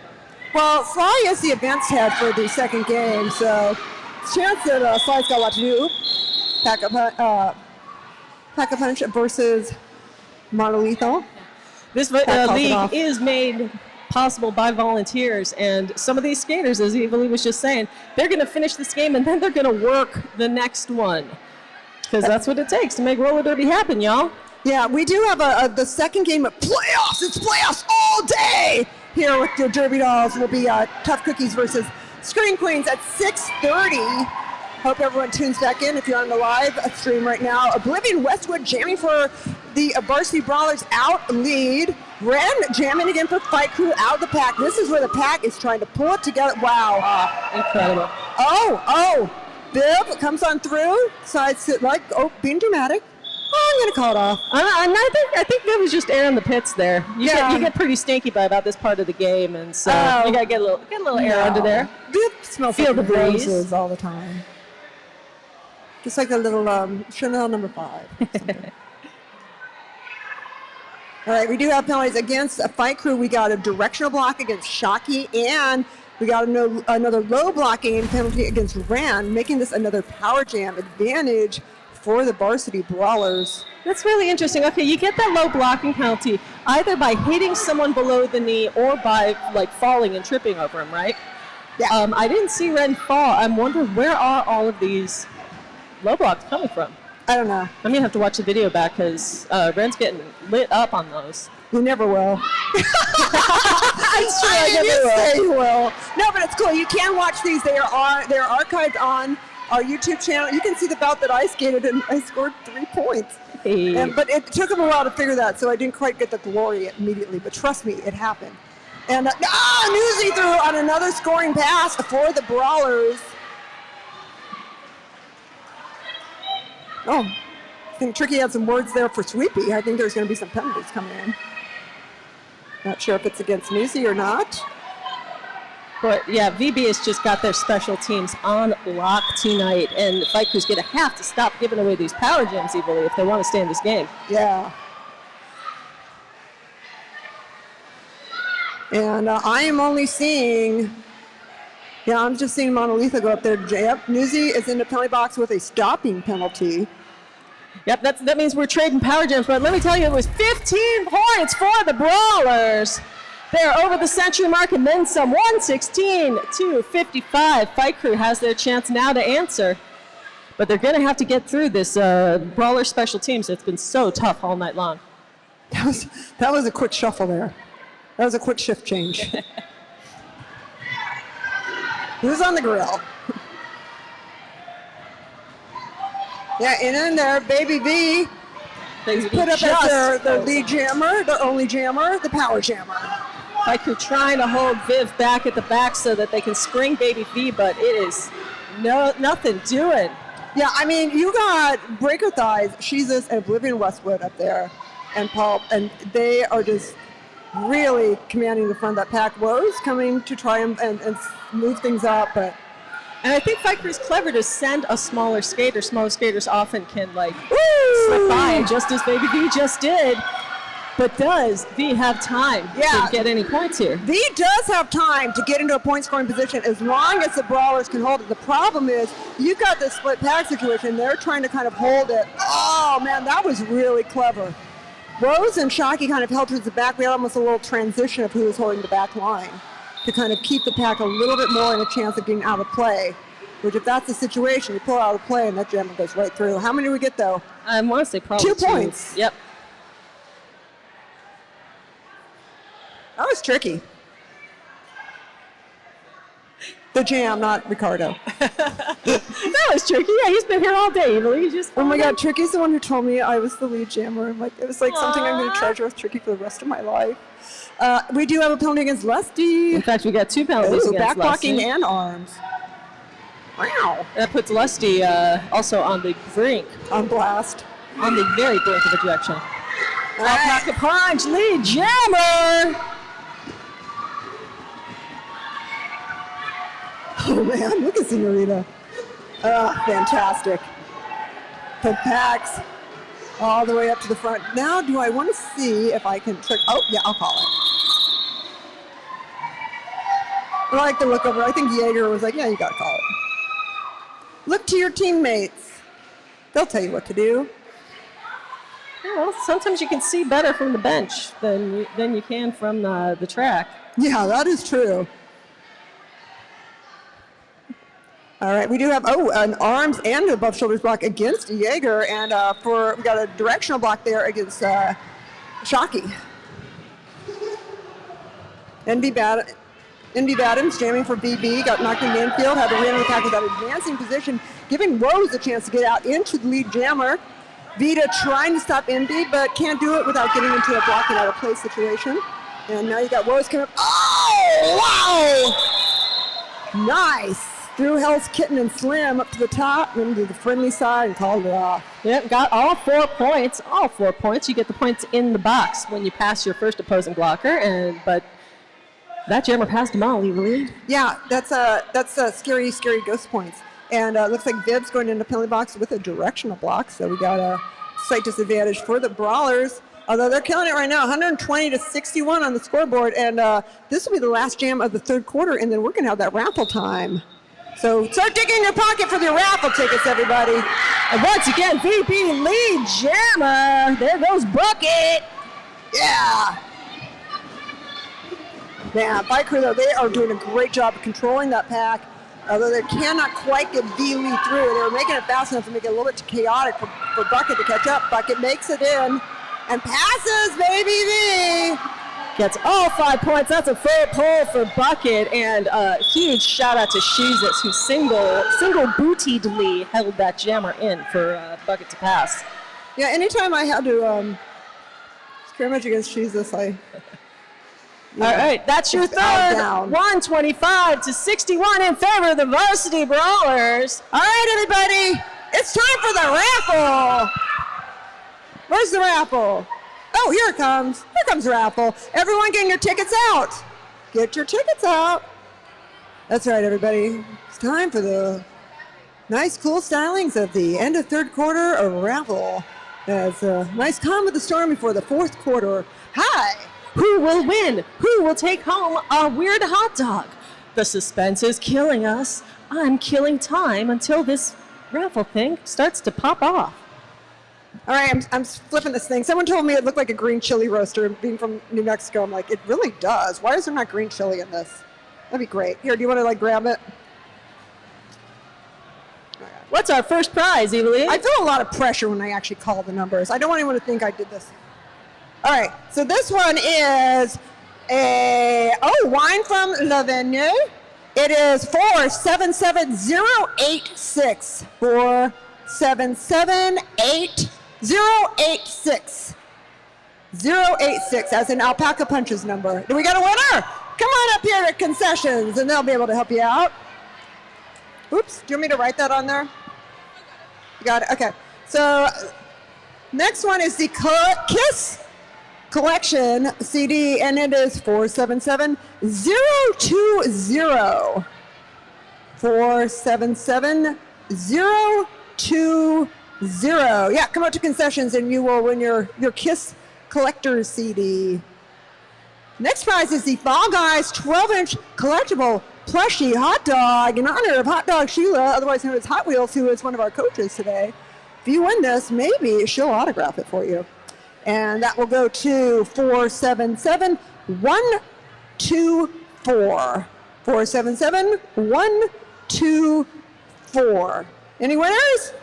Well, Sly is the events head for the second game, so chance that Sly's got a lot to do. Pack a punch versus Monolethal. This league is made possible by volunteers, and some of these skaters, as Evilly was just saying, they're going to finish this game and then they're going to work the next one, because that's what it takes to make roller derby happen, y'all. Yeah, we do have the second game of playoffs. It's playoffs all day here with your Derby Dolls. Will be Tough Cookies versus Screen Queens at 6:30. Hope everyone tunes back in if you're on the live stream right now. Oblivion Westwood jamming for the Varsity Brawlers out lead. Ren jamming again for Fight Crew out of the pack. This is where the pack is trying to pull it together. Wow. Incredible. Viv comes on through. Sides being dramatic. I'm going to call it off. I think Viv was just airing the pits there. You get pretty stinky by about this part of the game, and so you got to get a little air under there. Viv smells Feel like the breeze roses all the time. Just like a little Chanel No. 5. All right, we do have penalties against Fight Crew. We got a directional block against Shocky, and we got another low blocking penalty against Ran, making this another power jam advantage for the Varsity Brawlers. That's really interesting. Okay, you get that low blocking penalty either by hitting someone below the knee or by falling and tripping over him, right? Yeah. I didn't see Ren fall. I'm wondering, where are all of these low blocks coming from? I don't know. I'm going to have to watch the video back because Ren's getting lit up on those. You never will. I didn't say you will. No, but it's cool. You can watch these. They're archived on our YouTube channel. You can see the bout that I skated, and I scored 3 points. Hey. But it took them a while to figure that, so I didn't quite get the glory immediately. But trust me, it happened. And Newsy threw on another scoring pass for the Brawlers. Oh, I think Tricky had some words there for Sweepy. I think there's going to be some penalties coming in. Not sure if it's against Newsy or not. But yeah, VB has just got their special teams on lock tonight, and the Fight Crew's going to have to stop giving away these power gems evilly if they want to stay in this game. Yeah. And I am only seeing, I'm just seeing Monolitha go up there. Yep, Newsy is in the penalty box with a stopping penalty. Yep, that means we're trading power gems, but let me tell you, it was 15 points for the Brawlers. They're over the century mark and then some, 116 to 55. Fight Crew has their chance now to answer. But they're going to have to get through this Brawler special teams that's been so tough all night long. That was a quick shuffle there. That was a quick shift change. Who's on the grill? Yeah, in there, Baby V. Put up as their lead jammer, their only jammer, the power jammer. Faiku trying to hold Viv back at the back so that they can spring Baby V, but it is nothing doing. Yeah, I mean, you got Breaker Thighs, Jesus, and Oblivion Westwood up there, and Paul, and they are just really commanding the front of that pack. Rose coming to try and move things up, but. And I think Faiku is clever to send a smaller skater. Smaller skaters often can, like, slip by, just as Baby V just did. But does V have time to get any points here? V does have time to get into a point-scoring position as long as the Brawlers can hold it. The problem is you've got this split pack situation. They're trying to kind of hold it. Oh, man, that was really clever. Rose and Shockey kind of held towards the back. We had almost a little transition of who was holding the back line to kind of keep the pack a little bit more in a chance of getting out of play. Which, if that's the situation, you pull out of play and that jammer goes right through. How many do we get, though? I want to say probably 2 points. Yep. That was tricky. The jam, not Ricardo. That was tricky. Yeah, he's been here all day. He just. Oh my God, Tricky's the one who told me I was the lead jammer. I'm like, it was like something I'm going to treasure with Tricky for the rest of my life. We do have a penalty against Lusty. In fact, we got 2 penalties against back blocking Lusty. and arms. Wow. That puts Lusty also on the brink. On blast. On the very brink of ejection. Pocket punch, lead jammer. Oh man, look at Senorita. Fantastic. The packs all the way up to the front. Now, do I want to see if I can trick? Oh, yeah, I'll call it. I like the look over. I think Jaeger was like, yeah, you got to call it. Look to your teammates. They'll tell you what to do. Yeah, well, sometimes you can see better from the bench than you can from the track. Yeah, that is true. All right, we do have, an arms and above shoulders block against Jaeger, and we got a directional block there against Shockey. NB Badams jamming for BB, got knocked in the infield, had to re-enter the pack with that advancing position, giving Rose a chance to get out into the lead jammer. Vita trying to stop NB, but can't do it without getting into a blocking out of play situation. And now you got Rose coming up. Oh, wow! Nice. Threw Hell's Kitten and Slam up to the top, then to the friendly side and called it off. Yep, got all 4 points. All 4 points. You get the points in the box when you pass your first opposing blocker, but that jammer passed them all easily. Yeah, that's scary, scary ghost points. And looks like Viv's going into penalty box with a directional block, so we got a slight disadvantage for the Brawlers. Although they're killing it right now, 120-61 on the scoreboard, and this will be the last jam of the third quarter, and then we're going to have that raffle time. So start digging in your pocket for the raffle tickets, everybody. And once again, VP lead jammer. There goes Bucket. Yeah. Yeah, Biker, though, they are doing a great job of controlling that pack. Although they cannot quite get V lead through. They were making it fast enough to make it a little bit too chaotic for Bucket to catch up. Bucket makes it in and passes, baby V. Gets all 5 points. That's a full pull for Bucket, and a huge shout out to Jesus, who single-bootedly held that jammer in for Bucket to pass. Yeah, anytime I had to scrimmage against Jesus, all right, that's your third. 125-61 in favor of the Varsity Brawlers. All right, everybody, it's time for the raffle. Where's the raffle? Oh, here it comes. Here comes the raffle. Everyone getting your tickets out. Get your tickets out. That's right, everybody. It's time for the nice, cool stylings of the end of third quarter of raffle. It's a nice calm of the storm before the fourth quarter. Hi. Who will win? Who will take home a weird hot dog? The suspense is killing us. I'm killing time until this raffle thing starts to pop off. All right, I'm flipping this thing. Someone told me it looked like a green chili roaster. Being from New Mexico, I'm like, it really does. Why is there not green chili in this? That'd be great. Here, do you want to grab it? All right. What's our first prize, Evelyn? I feel a lot of pressure when I actually call the numbers. I don't want anyone to think I did this. All right, so this one is wine from La Vigne. It is 477086. 477886. 086 as an alpaca punches number. Do we got a winner? Come on up here to concessions and they'll be able to help you out. Oops, do you want me to write that on there? You got it, okay. So next one is the KISS Collection CD, and it is 477020. 477020. Yeah, come up to concessions and you will win your KISS Collector's CD. Next prize is the Fall Guys 12-inch collectible plushie hot dog in honor of Hot Dog Sheila, otherwise known as Hot Wheels, who is one of our coaches today. If you win this, maybe she'll autograph it for you. And that will go to 477124. 477124. Any winners?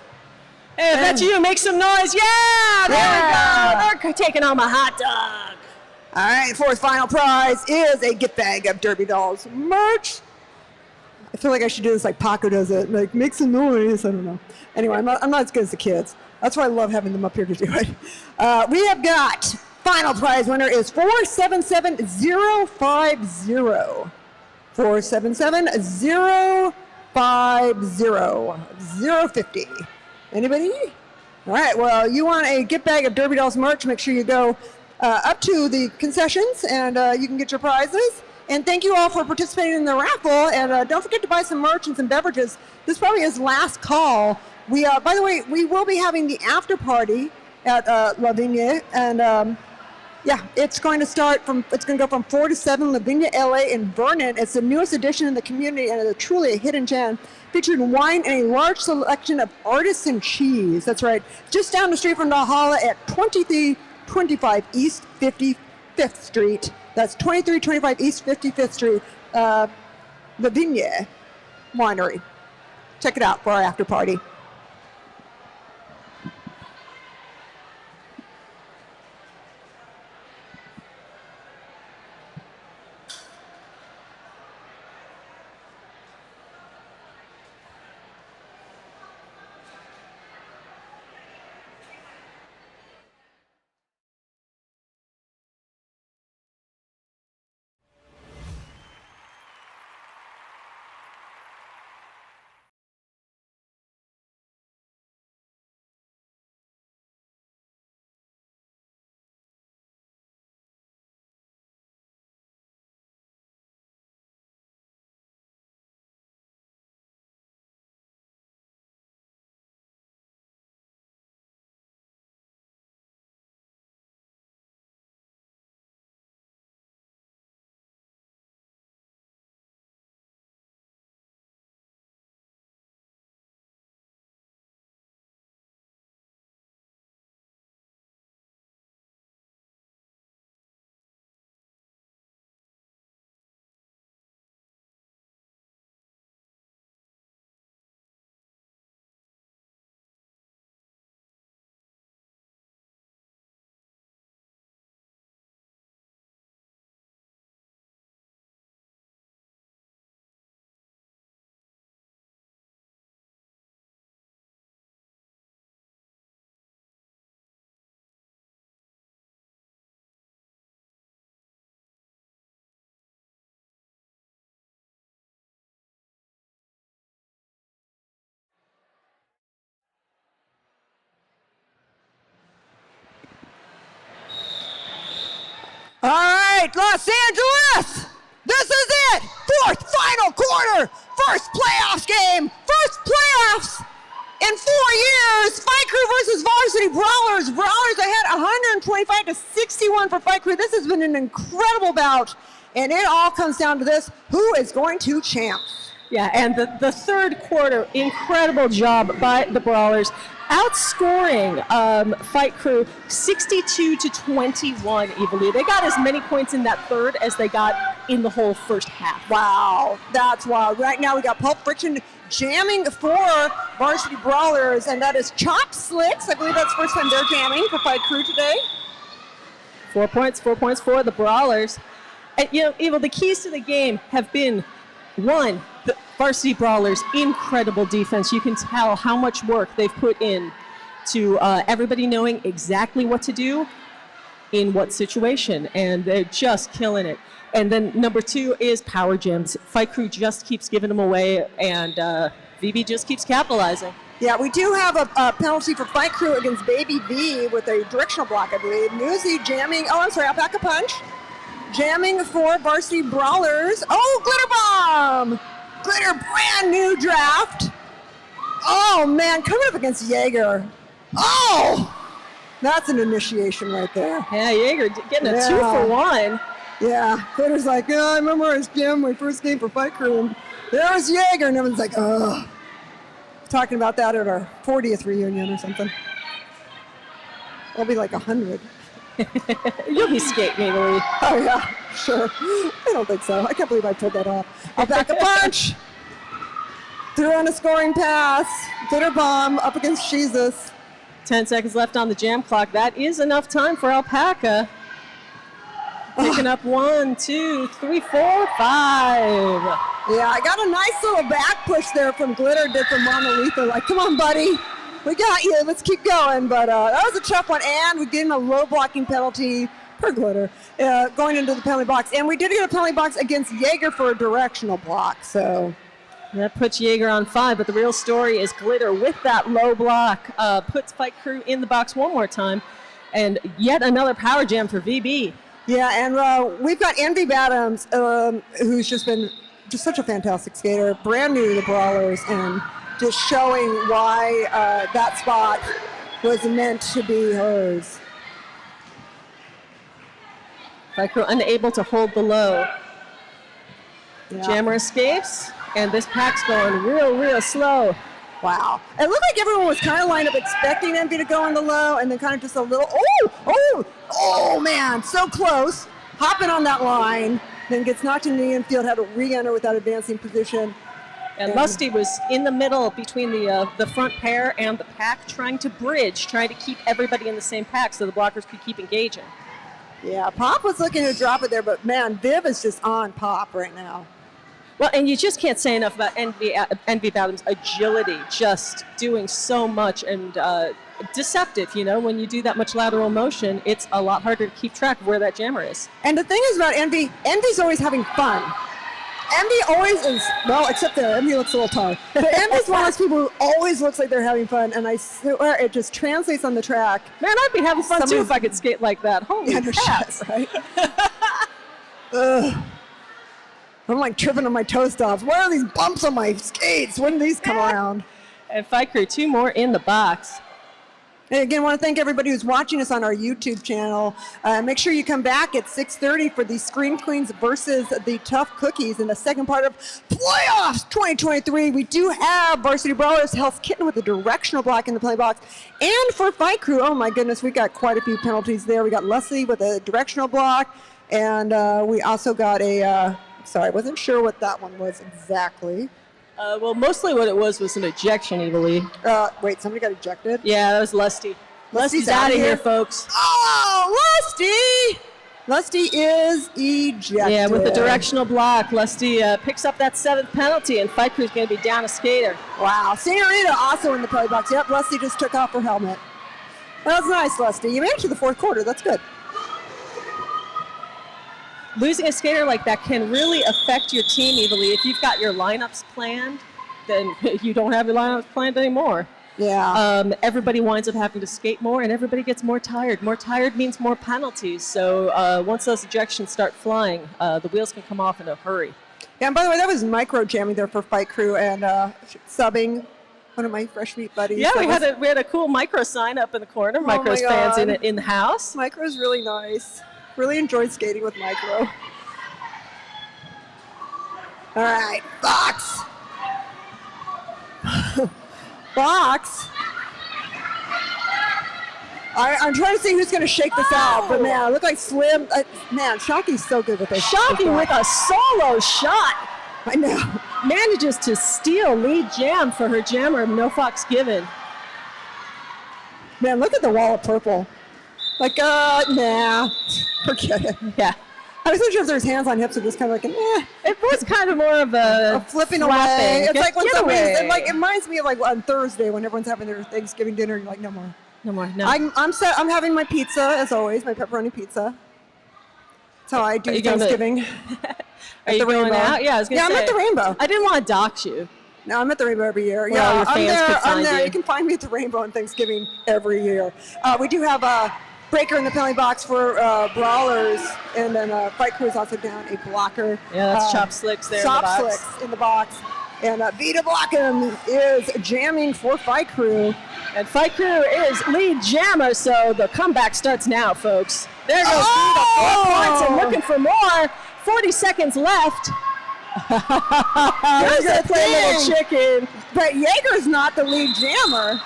Hey, if that's you, make some noise. Yeah, there we go. They're taking home a hot dog. All right, fourth final prize is a gift bag of Derby Dolls merch. I feel like I should do this like Paco does it, like make some noise. I don't know. Anyway, I'm not as good as the kids. That's why I love having them up here to do it. We have got final prize winner is 477050. 477050. 050. Anybody? All right, well, you want a gift bag of Derby Dolls merch, make sure you go up to the concessions and you can get your prizes. And thank you all for participating in the raffle. And don't forget to buy some merch and some beverages. This probably is last call. We, by the way, we will be having the after party at La Vigne. And yeah, it's going to go from 4 to 7, La Vigne, LA, and Vernon. It's the newest addition in the community and it's truly a hidden gem, featuring wine and a large selection of artisan cheese. That's right, just down the street from Valhalla at 2325 East 55th Street. That's 2325 East 55th Street, La Vigne Winery. Check it out for our after party. All right, Los Angeles, this is it. Fourth final quarter, first playoffs game, first playoffs in 4 years. Fight Crew versus Varsity Brawlers. Brawlers ahead 125-61 for Fight Crew. This has been an incredible bout, and it all comes down to this: who is going to champ? Yeah, and the third quarter, incredible job by the Brawlers, outscoring Fight Crew 62-21, Evilly. They got as many points in that third as they got in the whole first half. Wow, that's wild. Right now we got Pulp Friction jamming for Varsity Brawlers, and that is Chop Slicks. I believe that's the first time they're jamming for Fight Crew today. 4 points for the Brawlers. And, you know, Evil, the keys to the game have been, one, the Varsity Brawlers' incredible defense. You can tell how much work they've put in to everybody knowing exactly what to do in what situation, and they're just killing it. And then number 2 is power gems. Fight Crew just keeps giving them away, and VB just keeps capitalizing. Yeah, we do have a penalty for Fight Crew against Baby V with a directional block, I believe. Newsy jamming, Alpaca Punch. Jamming for Varsity Brawlers. Oh, Glitter Bomb! Glitter, brand new draft. Oh, man, coming up against Jaeger. Oh! That's an initiation right there. Yeah, Jaeger getting a 2 for 1. Yeah, Glitter's like, I memorized Jim, my first game for Fight Crew, and there was Jaeger, and everyone's like, ugh. Talking about that at our 40th reunion or something. I'll be like 100. You'll be skating, Italy. Oh, yeah, sure. I don't think so. I can't believe I pulled that off. Alpaca Punch. Threw on a scoring pass. Glitter Bomb up against Jesus. 10 seconds left on the jam clock. That is enough time for Alpaca. Picking up 1, 2, 3, 4, 5. Yeah, I got a nice little back push there from Glitter, did from Monolitho. Like, come on, buddy. We got you. Let's keep going. But that was a tough one, and we get a low blocking penalty per Glitter going into the penalty box. And we did get a penalty box against Jaeger for a directional block. So that puts Jaeger on 5, but the real story is Glitter with that low block puts Fight Crew in the box one more time, and yet another power jam for VB. Yeah, and we've got Envy Bottoms, who's just been such a fantastic skater, brand new to the Brawlers, and just showing why that spot was meant to be hers. Fight Crew unable to hold the low. Yeah. Jammer escapes, and this pack's going real slow. Wow. It looked like everyone was kind of lined up expecting Envy to go on the low, and then kind of just a little, oh man, so close. Hopping on that line, then gets knocked into the infield, had to re-enter without advancing position. And Lusty was in the middle between the front pair and the pack, trying to bridge, trying to keep everybody in the same pack so the blockers could keep engaging. Yeah, Pop was looking to drop it there, but man, Viv is just on Pop right now. Well, and you just can't say enough about Envy Bottom's agility, just doing so much and deceptive, you know, when you do that much lateral motion, it's a lot harder to keep track of where that jammer is. And the thing is about Envy, Envy's always having fun. Envy always is, well, except there, Envy looks a little taller. But Envy's one of those people who always looks like they're having fun, and I swear it just translates on the track. Man, I'd be having fun too if I could skate like that. Holy cats. Right? Ugh. I'm like tripping on my toe stops. Why are these bumps on my skates? When do these come around? And Fight Crew, 2 more in the box. And again, I want to thank everybody who's watching us on our YouTube channel. Make sure you come back at 6:30 for the Scream Queens versus the Tough Cookies in the second part of Playoffs 2023. We do have Varsity Brawlers, Hell's Kitten with a directional block in the play box. And for Fight Crew, oh my goodness, we got quite a few penalties there. We got Leslie with a directional block, and we also got a, sorry, I wasn't sure what that one was exactly. Well, mostly what it was an ejection, Evilly. Wait, somebody got ejected? Yeah, that was Lusty. Lusty's out of here, folks. Oh, Lusty! Lusty is ejected. Yeah, with the directional block, Lusty picks up that 7th penalty, and Fight Crew's going to be down a skater. Wow. Senorita also in the play box. Yep, Lusty just took off her helmet. That was nice, Lusty. You made it to the 4th quarter. That's good. Losing a skater like that can really affect your team evilly. If you've got your lineups planned, then you don't have your lineups planned anymore. Yeah. Everybody winds up having to skate more, and everybody gets more tired. More tired means more penalties. So once those ejections start flying, the wheels can come off in a hurry. Yeah, and by the way, that was micro jamming there for Fight Crew and subbing one of my fresh meat buddies. Yeah, we had a cool micro sign up in the corner. Micro's fans in the house. Micro's really nice. Really enjoyed skating with Micro. All right, Fox. Fox. I'm trying to see who's going to shake this out, but man, it looked like Slim. Man, Shocky's so good with this. Shocky with a solo shot. I know. manages to steal lead jam for her jammer, No Fox Given. Man, look at the wall of purple. Like, nah, forget it. Yeah. I wasn't sure if there's hands on hips or just kind of like, It was kind of more of a flipping flapping. away. It's like when Get somebody's, away. it reminds me of like on Thursday when everyone's having their Thanksgiving dinner. You're like, no more. No more. No. I'm set. I'm having my pizza as always, my pepperoni pizza. That's how I do you going to- Thanksgiving. Are you going out? Yeah, I was going to say. I'm at the Rainbow. I didn't want to dox you. No, I'm at the Rainbow every year. Well, your I'm fans there. could I'm find there. you. You can find me at the Rainbow on Thanksgiving every year. We do have a breaker in the penalty box for Brawlers, and then Fight Crew is also down a blocker. Yeah, that's Chop Slicks there Chop in the box. Slicks in the box. And Vita Blockham is jamming for Fight Crew. And Fight Crew is lead jammer, so the comeback starts now, folks. There goes Vita, 4 points and looking for more. 40 seconds left. Here's Gonna the play a little thing. chicken. But Jaeger's not the lead jammer.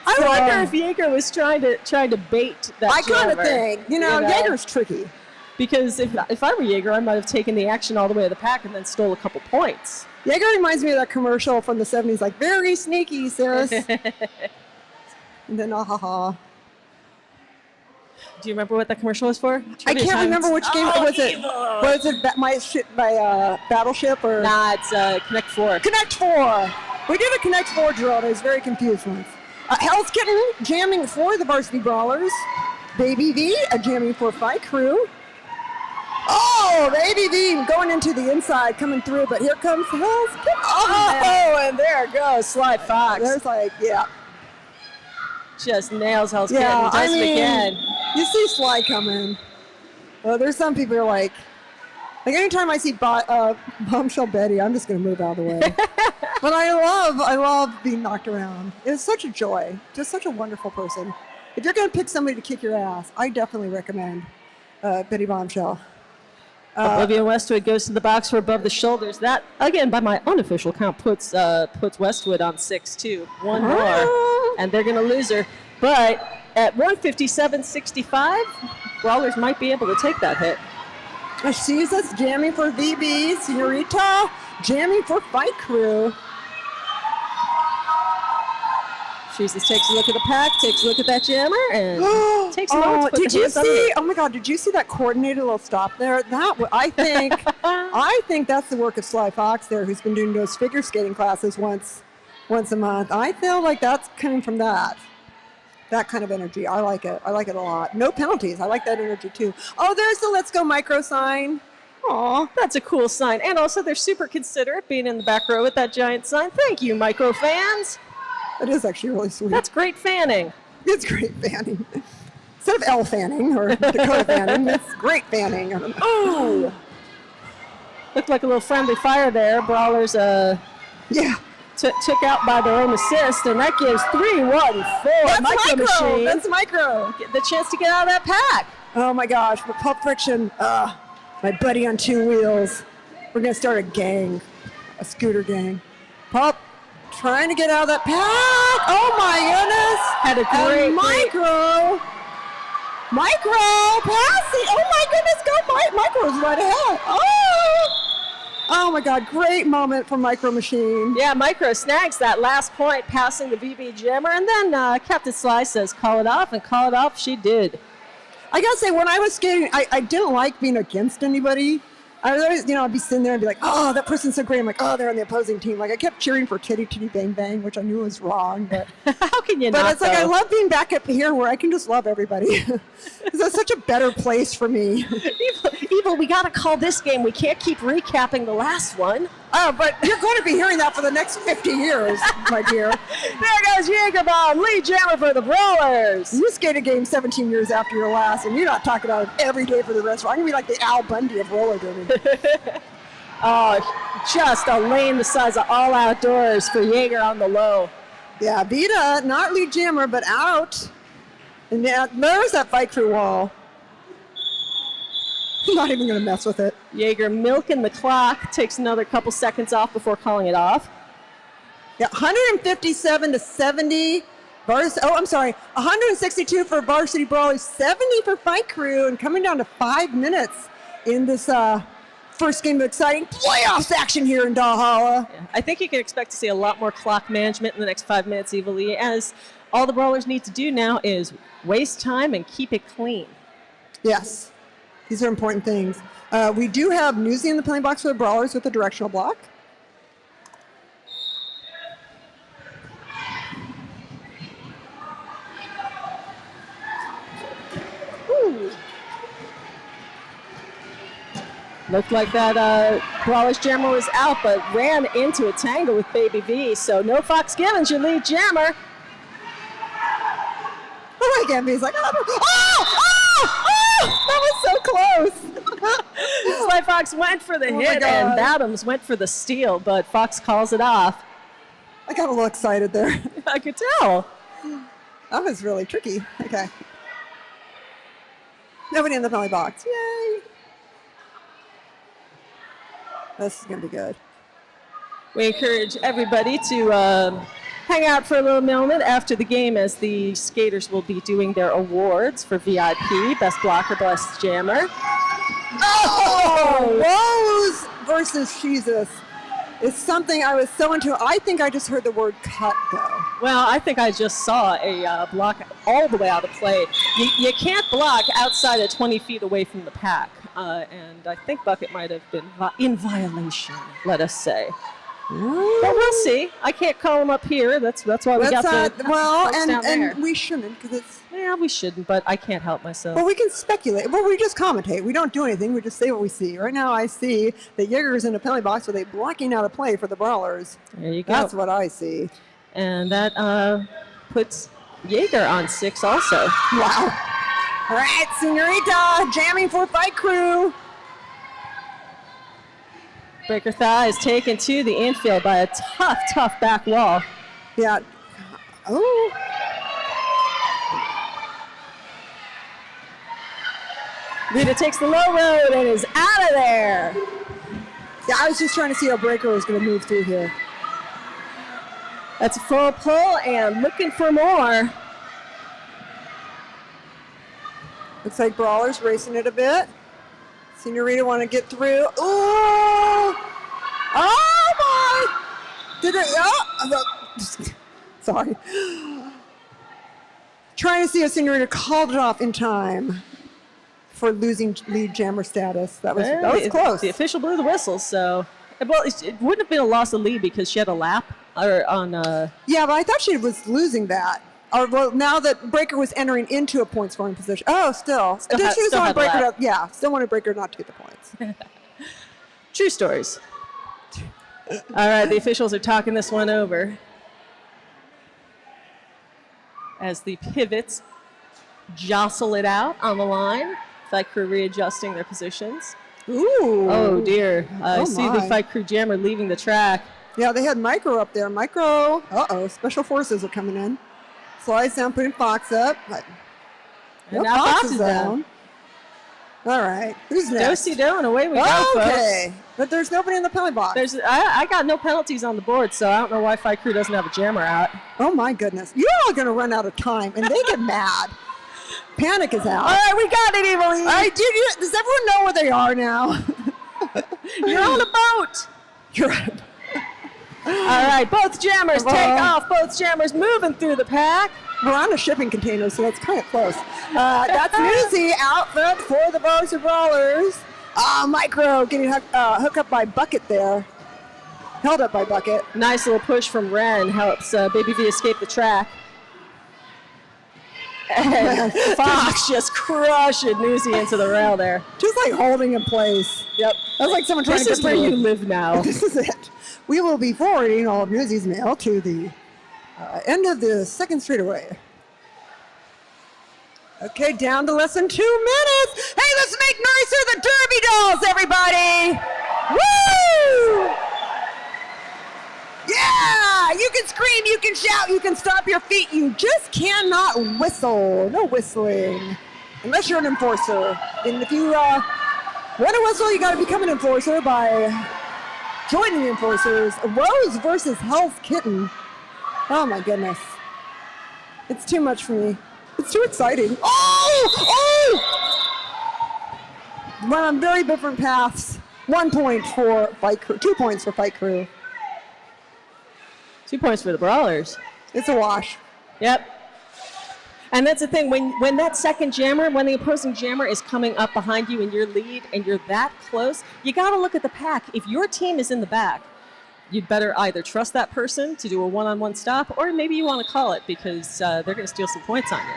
I So- wonder if Jaeger was trying to bait that I kind of jammer, think, Jaeger's tricky. Because if I were Jaeger, I might have taken the action all the way to the pack and then stole a couple points. Jaeger reminds me of that commercial from the 70s, like, very sneaky, sis. And then, Do you remember what that commercial was for? I can't remember which game was it. Was it by Battleship or? Nah, it's Connect 4. Connect 4. We did a Connect 4 drill and I was very confused once. Hell's Kitten jamming for the Varsity Brawlers. Baby V jamming for Fight Crew. Oh, Baby V going into the inside, coming through, but here comes Hell's Kitten. Oh, and there goes Sly Fox. There's like, yeah. Just nails Hell's Yeah, Kitten. Does it again. You see Sly coming. There's some people who are like anytime I see Bombshell Betty, I'm just going to move out of the way. But I love being knocked around. It's such a joy. Just such a wonderful person. If you're going to pick somebody to kick your ass, I definitely recommend Betty Bombshell. Olivia Westwood goes to the box for above the shoulders. That, again, by my unofficial count, puts Westwood on 6-2. One more, and they're going to lose her. But at 157.65, Brawlers might be able to take that hit. She's us jamming for VB. Senorita jamming for Fight Crew. Jesus takes a look at the pack, takes a look at that jammer, and takes a moment to put did the you hands on see? it. Oh my God! Did you see that coordinated little stop there? I think that's the work of Sly Fox there, who's been doing those figure skating classes once a month. I feel like that's coming from that kind of energy. I like it. I like it a lot. No penalties. I like that energy too. Oh, there's the Let's Go Micro sign. Aw, that's a cool sign. And also, they're super considerate being in the back row with that giant sign. Thank you, Micro fans. It is actually really sweet. That's great fanning. It's great fanning. Instead of L fanning or Dakota fanning, it's great fanning. Oh! Looked like a little friendly fire there. Brawlers took out by their own assist, and that gives 3-1-4. That's Micro. Machine. That's Micro. Get the chance to get out of that pack. Oh my gosh, but Pulp Friction, my buddy on 2 wheels. We're gonna start a gang, a scooter gang. Pulp, trying to get out of that pack. Oh my goodness. Had a great Micro passing. Oh my goodness, go Micro's right ahead. Oh my God, great moment for Micro Machine. Yeah, Micro snags that last point, passing the VB jammer, and then Captain Sly says, call it off, and call it off she did. I gotta say, when I was skating, I didn't like being against anybody. I was always, I'd be sitting there and be like, oh, that person's so great. I'm like, oh, they're on the opposing team. Like, I kept cheering for Titty Titty Bang Bang, which I knew was wrong. But how can you not? But it's like, I love being back up here where I can just love everybody. It's such a better place for me. Evil, we gotta call this game. We can't keep recapping the last one. Oh, but you're going to be hearing that for the next 50 years, my dear. There goes Jagerbomb, lead jammer for the Brawlers. You skated a game 17 years after your last, and you're not talking about it every day for the rest of it. I'm going to be like the Al Bundy of roller derby. Oh, just a lane the size of all outdoors for Jaeger on the low. Yeah, Vita, not lead jammer, but out. And now, there's that Fight Crew wall. I'm not even going to mess with it. Jaeger milking the clock, takes another couple seconds off before calling it off. Yeah, 157-70. 162 for Varsity Brawlers, 70 for Fight Crew, and coming down to 5 minutes in this First game of exciting playoffs action here in Valhalla. Yeah, I think you can expect to see a lot more clock management in the next 5 minutes, Evilly, as all the brawlers need to do now is waste time and keep it clean. Yes, these are important things. We do have Newsy in the penalty box for the brawlers with a directional block. Ooh. Looked like that Brawlers Jammer was out, but ran into a tangle with Baby V. So no Fox Gibbons, your lead jammer. Oh my God, he's like, that was so close. Sly Fox went for the hit and Bottoms went for the steal, but Fox calls it off. I got a little excited there. I could tell. That was really tricky. Okay. Nobody in the penalty box. Yay. This is going to be good. We encourage everybody to hang out for a little moment after the game as the skaters will be doing their awards for VIP, Best Blocker, Best Jammer. Oh! Rose versus Jesus is something I was so into. I think I just heard the word cut, though. Well, I think I just saw a block all the way out of play. You can't block outside of 20 feet away from the pack. And I think Bucket might have been in violation, let us say. But we'll see. I can't call him up here. That's why we got the well, down there. and we shouldn't, because it's... Yeah, we shouldn't, but I can't help myself. Well, we can speculate. Well, we just commentate. We don't do anything. We just say what we see. Right now, I see that Jaeger's in a penalty box with a blocking out of play for the Brawlers. There you go. That's what I see. And that puts Jaeger on 6 also. Wow. All right, Senorita jamming for Fight Crew. Breaker Thigh is taken to the infield by a tough back wall. Yeah. Oh. Vita takes the low road and is out of there. Yeah, I was just trying to see how Breaker was going to move through here. That's a full pull and looking for more. Looks like Brawlers racing it a bit. Senorita want to get through. Ooh! Oh my! Did it? Oh! Sorry. Trying to see if Senorita called it off in time for losing lead jammer status. That was close. The official blew the whistle, so well, it wouldn't have been a loss of lead because she had a lap or on. Yeah, but I thought she was losing that. Or, well, now that Breaker was entering into a point scoring position. Oh, still. Still wanted Breaker to, still wanted Breaker not to get the points. True stories. All right, the officials are talking this one over as the pivots jostle it out on the line. Fight Crew readjusting their positions. Ooh. Oh, dear. I see the Fight Crew jammer leaving the track. Yeah, they had Micro up there. Micro. Special forces are coming in. Slides down, putting Fox up. And now Fox is down. All right. Who's next? Do-si-do, and away we go, okay. folks. But there's nobody in the penalty box. I got no penalties on the board, so I don't know why Fight Crew doesn't have a jammer out. Oh, my goodness. You're all going to run out of time, and they get mad. Panic is out. All right, we got it, Evilly. All right, does everyone know where they are now? You're on a boat. You're on a boat. All right, both jammers take off. Both jammers moving through the pack. We're on a shipping container, so that's kind of close. That's Newsy out front for the VARSITY Brawlers. Micro getting hooked up by Bucket there. Held up by Bucket. Nice little push from Ren helps Baby V escape the track. And Fox just crushing Newsy into the rail there. Just like holding in place. Yep. That's like someone trying to get This is where you live now. This is it. We will be forwarding all of Newsy's mail to the end of the second straightaway. Okay, down to less than 2 minutes. Hey, let's make noise for the Derby Dolls, everybody. Woo! Yeah, you can scream, you can shout, you can stomp your feet. You just cannot whistle. No whistling, unless you're an enforcer. And if you want to whistle, you got to become an enforcer by joining the enforcers. Rose versus Hell's Kitten. Oh my goodness. It's too much for me. It's too exciting. Oh! Went on very different paths. 1 point for Fight Crew, 2 points for Fight Crew. 2 points for the Brawlers. It's a wash. Yep. And that's the thing, when that second jammer, when the opposing jammer is coming up behind you in your lead and you're that close, you got to look at the pack. If your team is in the back, you'd better either trust that person to do a one-on-one stop, or maybe you want to call it because they're going to steal some points on you.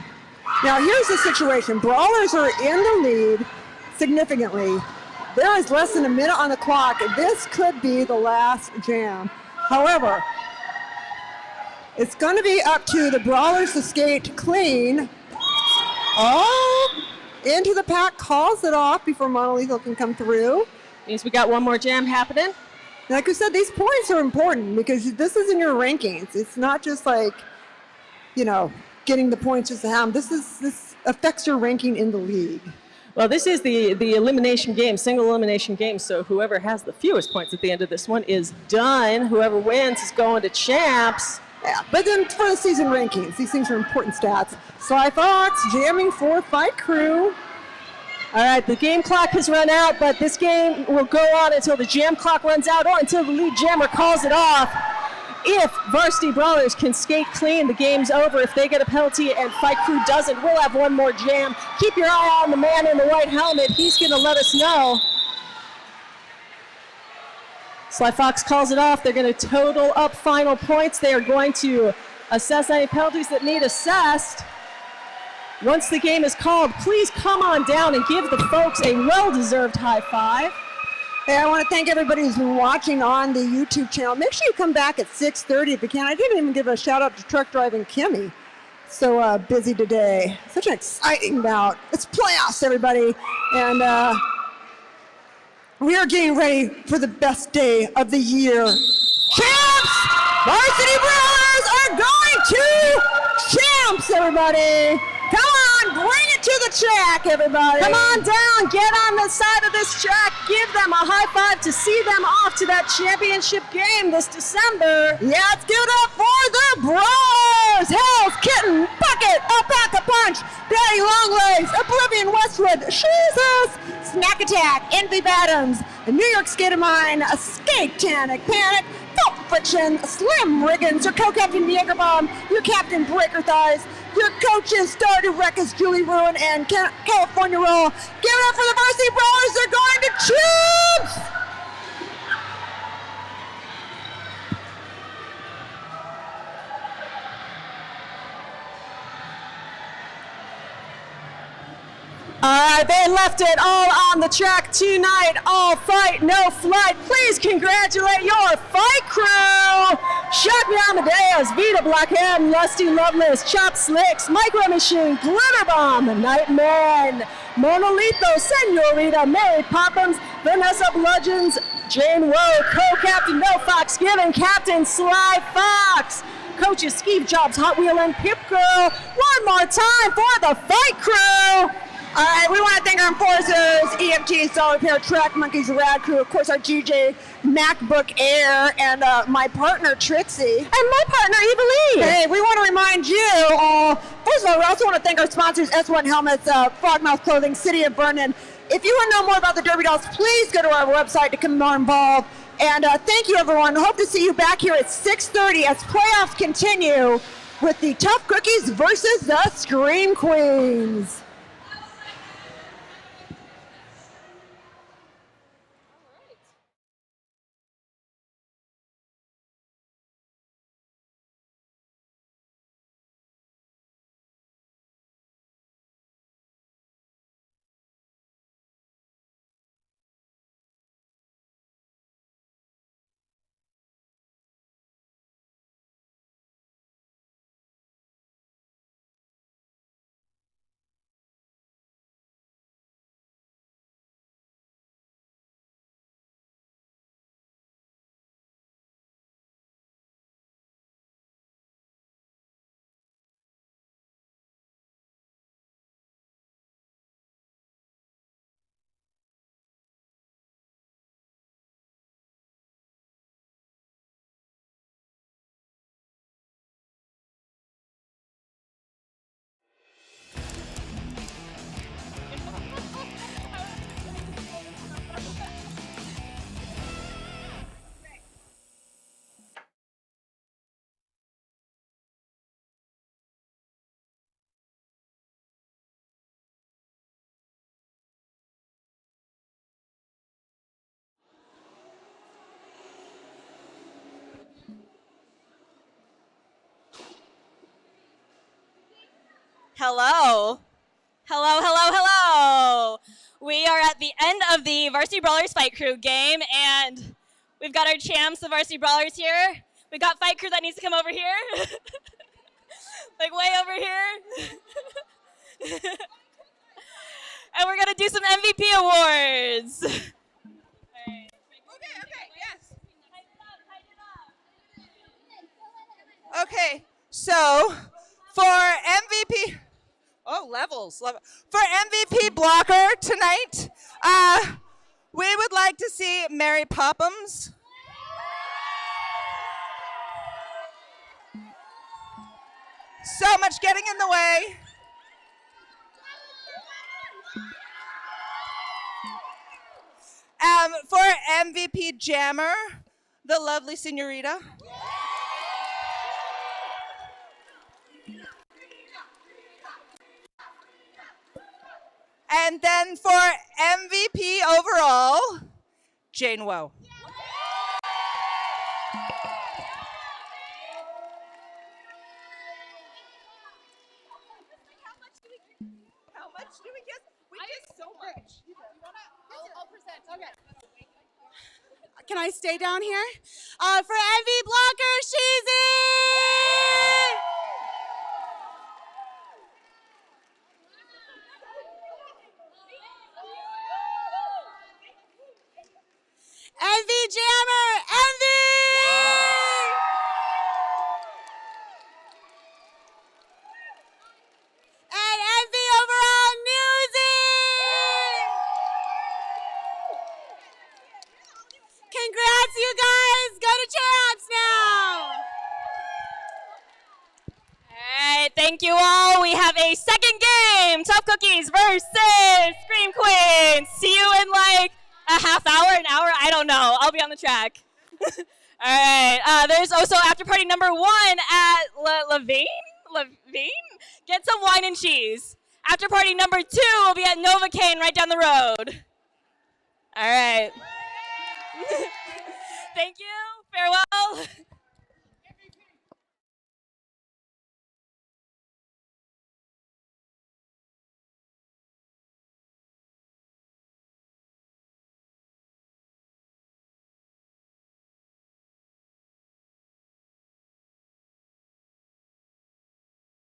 Now here's the situation. Brawlers are in the lead significantly. There is less than a minute on the clock. This could be the last jam. However, it's going to be up to the Brawlers to skate clean. Oh, into the pack, calls it off before Monolethal can come through. Means we got one more jam happening. Like I said, these points are important because this is in your rankings. It's not just like, you know, getting the points just to have them. This affects your ranking in the league. Well, this is the elimination game, single elimination game, so whoever has the fewest points at the end of this one is done. Whoever wins is going to champs. Yeah, but then for the season rankings, these things are important stats. Sly Fox jamming for Fight Crew. All right, the game clock has run out, but this game will go on until the jam clock runs out or until the lead jammer calls it off. If Varsity Brawlers can skate clean, the game's over. If they get a penalty and Fight Crew doesn't, we'll have one more jam. Keep your eye on the man in the white helmet. He's going to let us know. Sly Fox calls it off. They're going to total up final points. They are going to assess any penalties that need assessed. Once the game is called, please come on down and give the folks a well-deserved high five. Hey, I want to thank everybody who's been watching on the YouTube channel. Make sure you come back at 6:30 if you can. I didn't even give a shout out to Truck Driving Kimmy. So busy today. Such an exciting bout. It's playoffs, everybody. And we are getting ready for the best day of the year. Champs! Varsity Brawlers are going to champs, everybody. Come on, bring it to the track, everybody. Come on down, get on the side of this track, give them a high five to see them off to that championship game this December. Yeah, let's give it up for the Brawlers. Hell's Kitten, Bucket, Alpaca Punch, Daddy Longlegs, Oblivion Westwood, Jesus, Snack Attack, Envy Adams, New York Skate of Mine, Skate-Tanic Panic, Fault Friction, Slim Riggins, your co-captain Jägerbomb, your captain Breaker Thighs, your coaches Stardew Records, Julie Ruin, and California Roll. Give it up for the Varsity Brawlers. They're going to champs! All right, they left it all on the track tonight. All fight, no flight. Please congratulate your Fight Crew. Shock Me Amadeus, Vita Blackhead, Lusty Loveless, Chop Slicks, Micro Machine, Glitter Bomb, Nightman, Monolito, Senorita, Mary Poppins, Vanessa Bludgeons, Jane Woe, Co-Captain No Fox Given, Captain Sly Fox, Coaches Skeeve Jobs, Hot Wheel, and Pip Girl. One more time for the Fight Crew. All right, we want to thank our enforcers, EMT, Solid Repair, Track Monkeys, Rad Crew, of course, our GJ MacBook Air, and my partner, Trixie. And my partner, Eva Lee. Hey, we want to remind you, first of all, we also want to thank our sponsors, S1 Helmets, Frogmouth Clothing, City of Vernon. If you want to know more about the Derby Dolls, please go to our website to become more involved. And thank you, everyone. Hope to see you back here at 6:30 as playoffs continue with the Tough Cookies versus the Scream Queens. Hello. Hello, hello, hello. We are at the end of the Varsity Brawlers Fight Crew game, and we've got our champs, the Varsity Brawlers here. We got Fight Crew that needs to come over here. Like way over here. And we're gonna do some MVP awards. Okay, so for MVP, for MVP blocker tonight, we would like to see Mary Poppums. So much getting in the way. For MVP jammer, the lovely Senorita. And then for MVP overall, Jane Woe. How much do we get? We get so much. I'll present. Okay. Can I stay down here? For MV blocker, Sheezy! MV jammer, MV! And MV overall, Newsy! Congrats, you guys! Go to champs now! All right, thank you all. We have a second game, Tough Cookies versus Scream Queens. See you in like a half hour, an hour, I don't know. I'll be on the track. All right, there's also after party number 1 at Levine? Get some wine and cheese. After party number 2 will be at Novocaine right down the road. All right. Thank you. Farewell.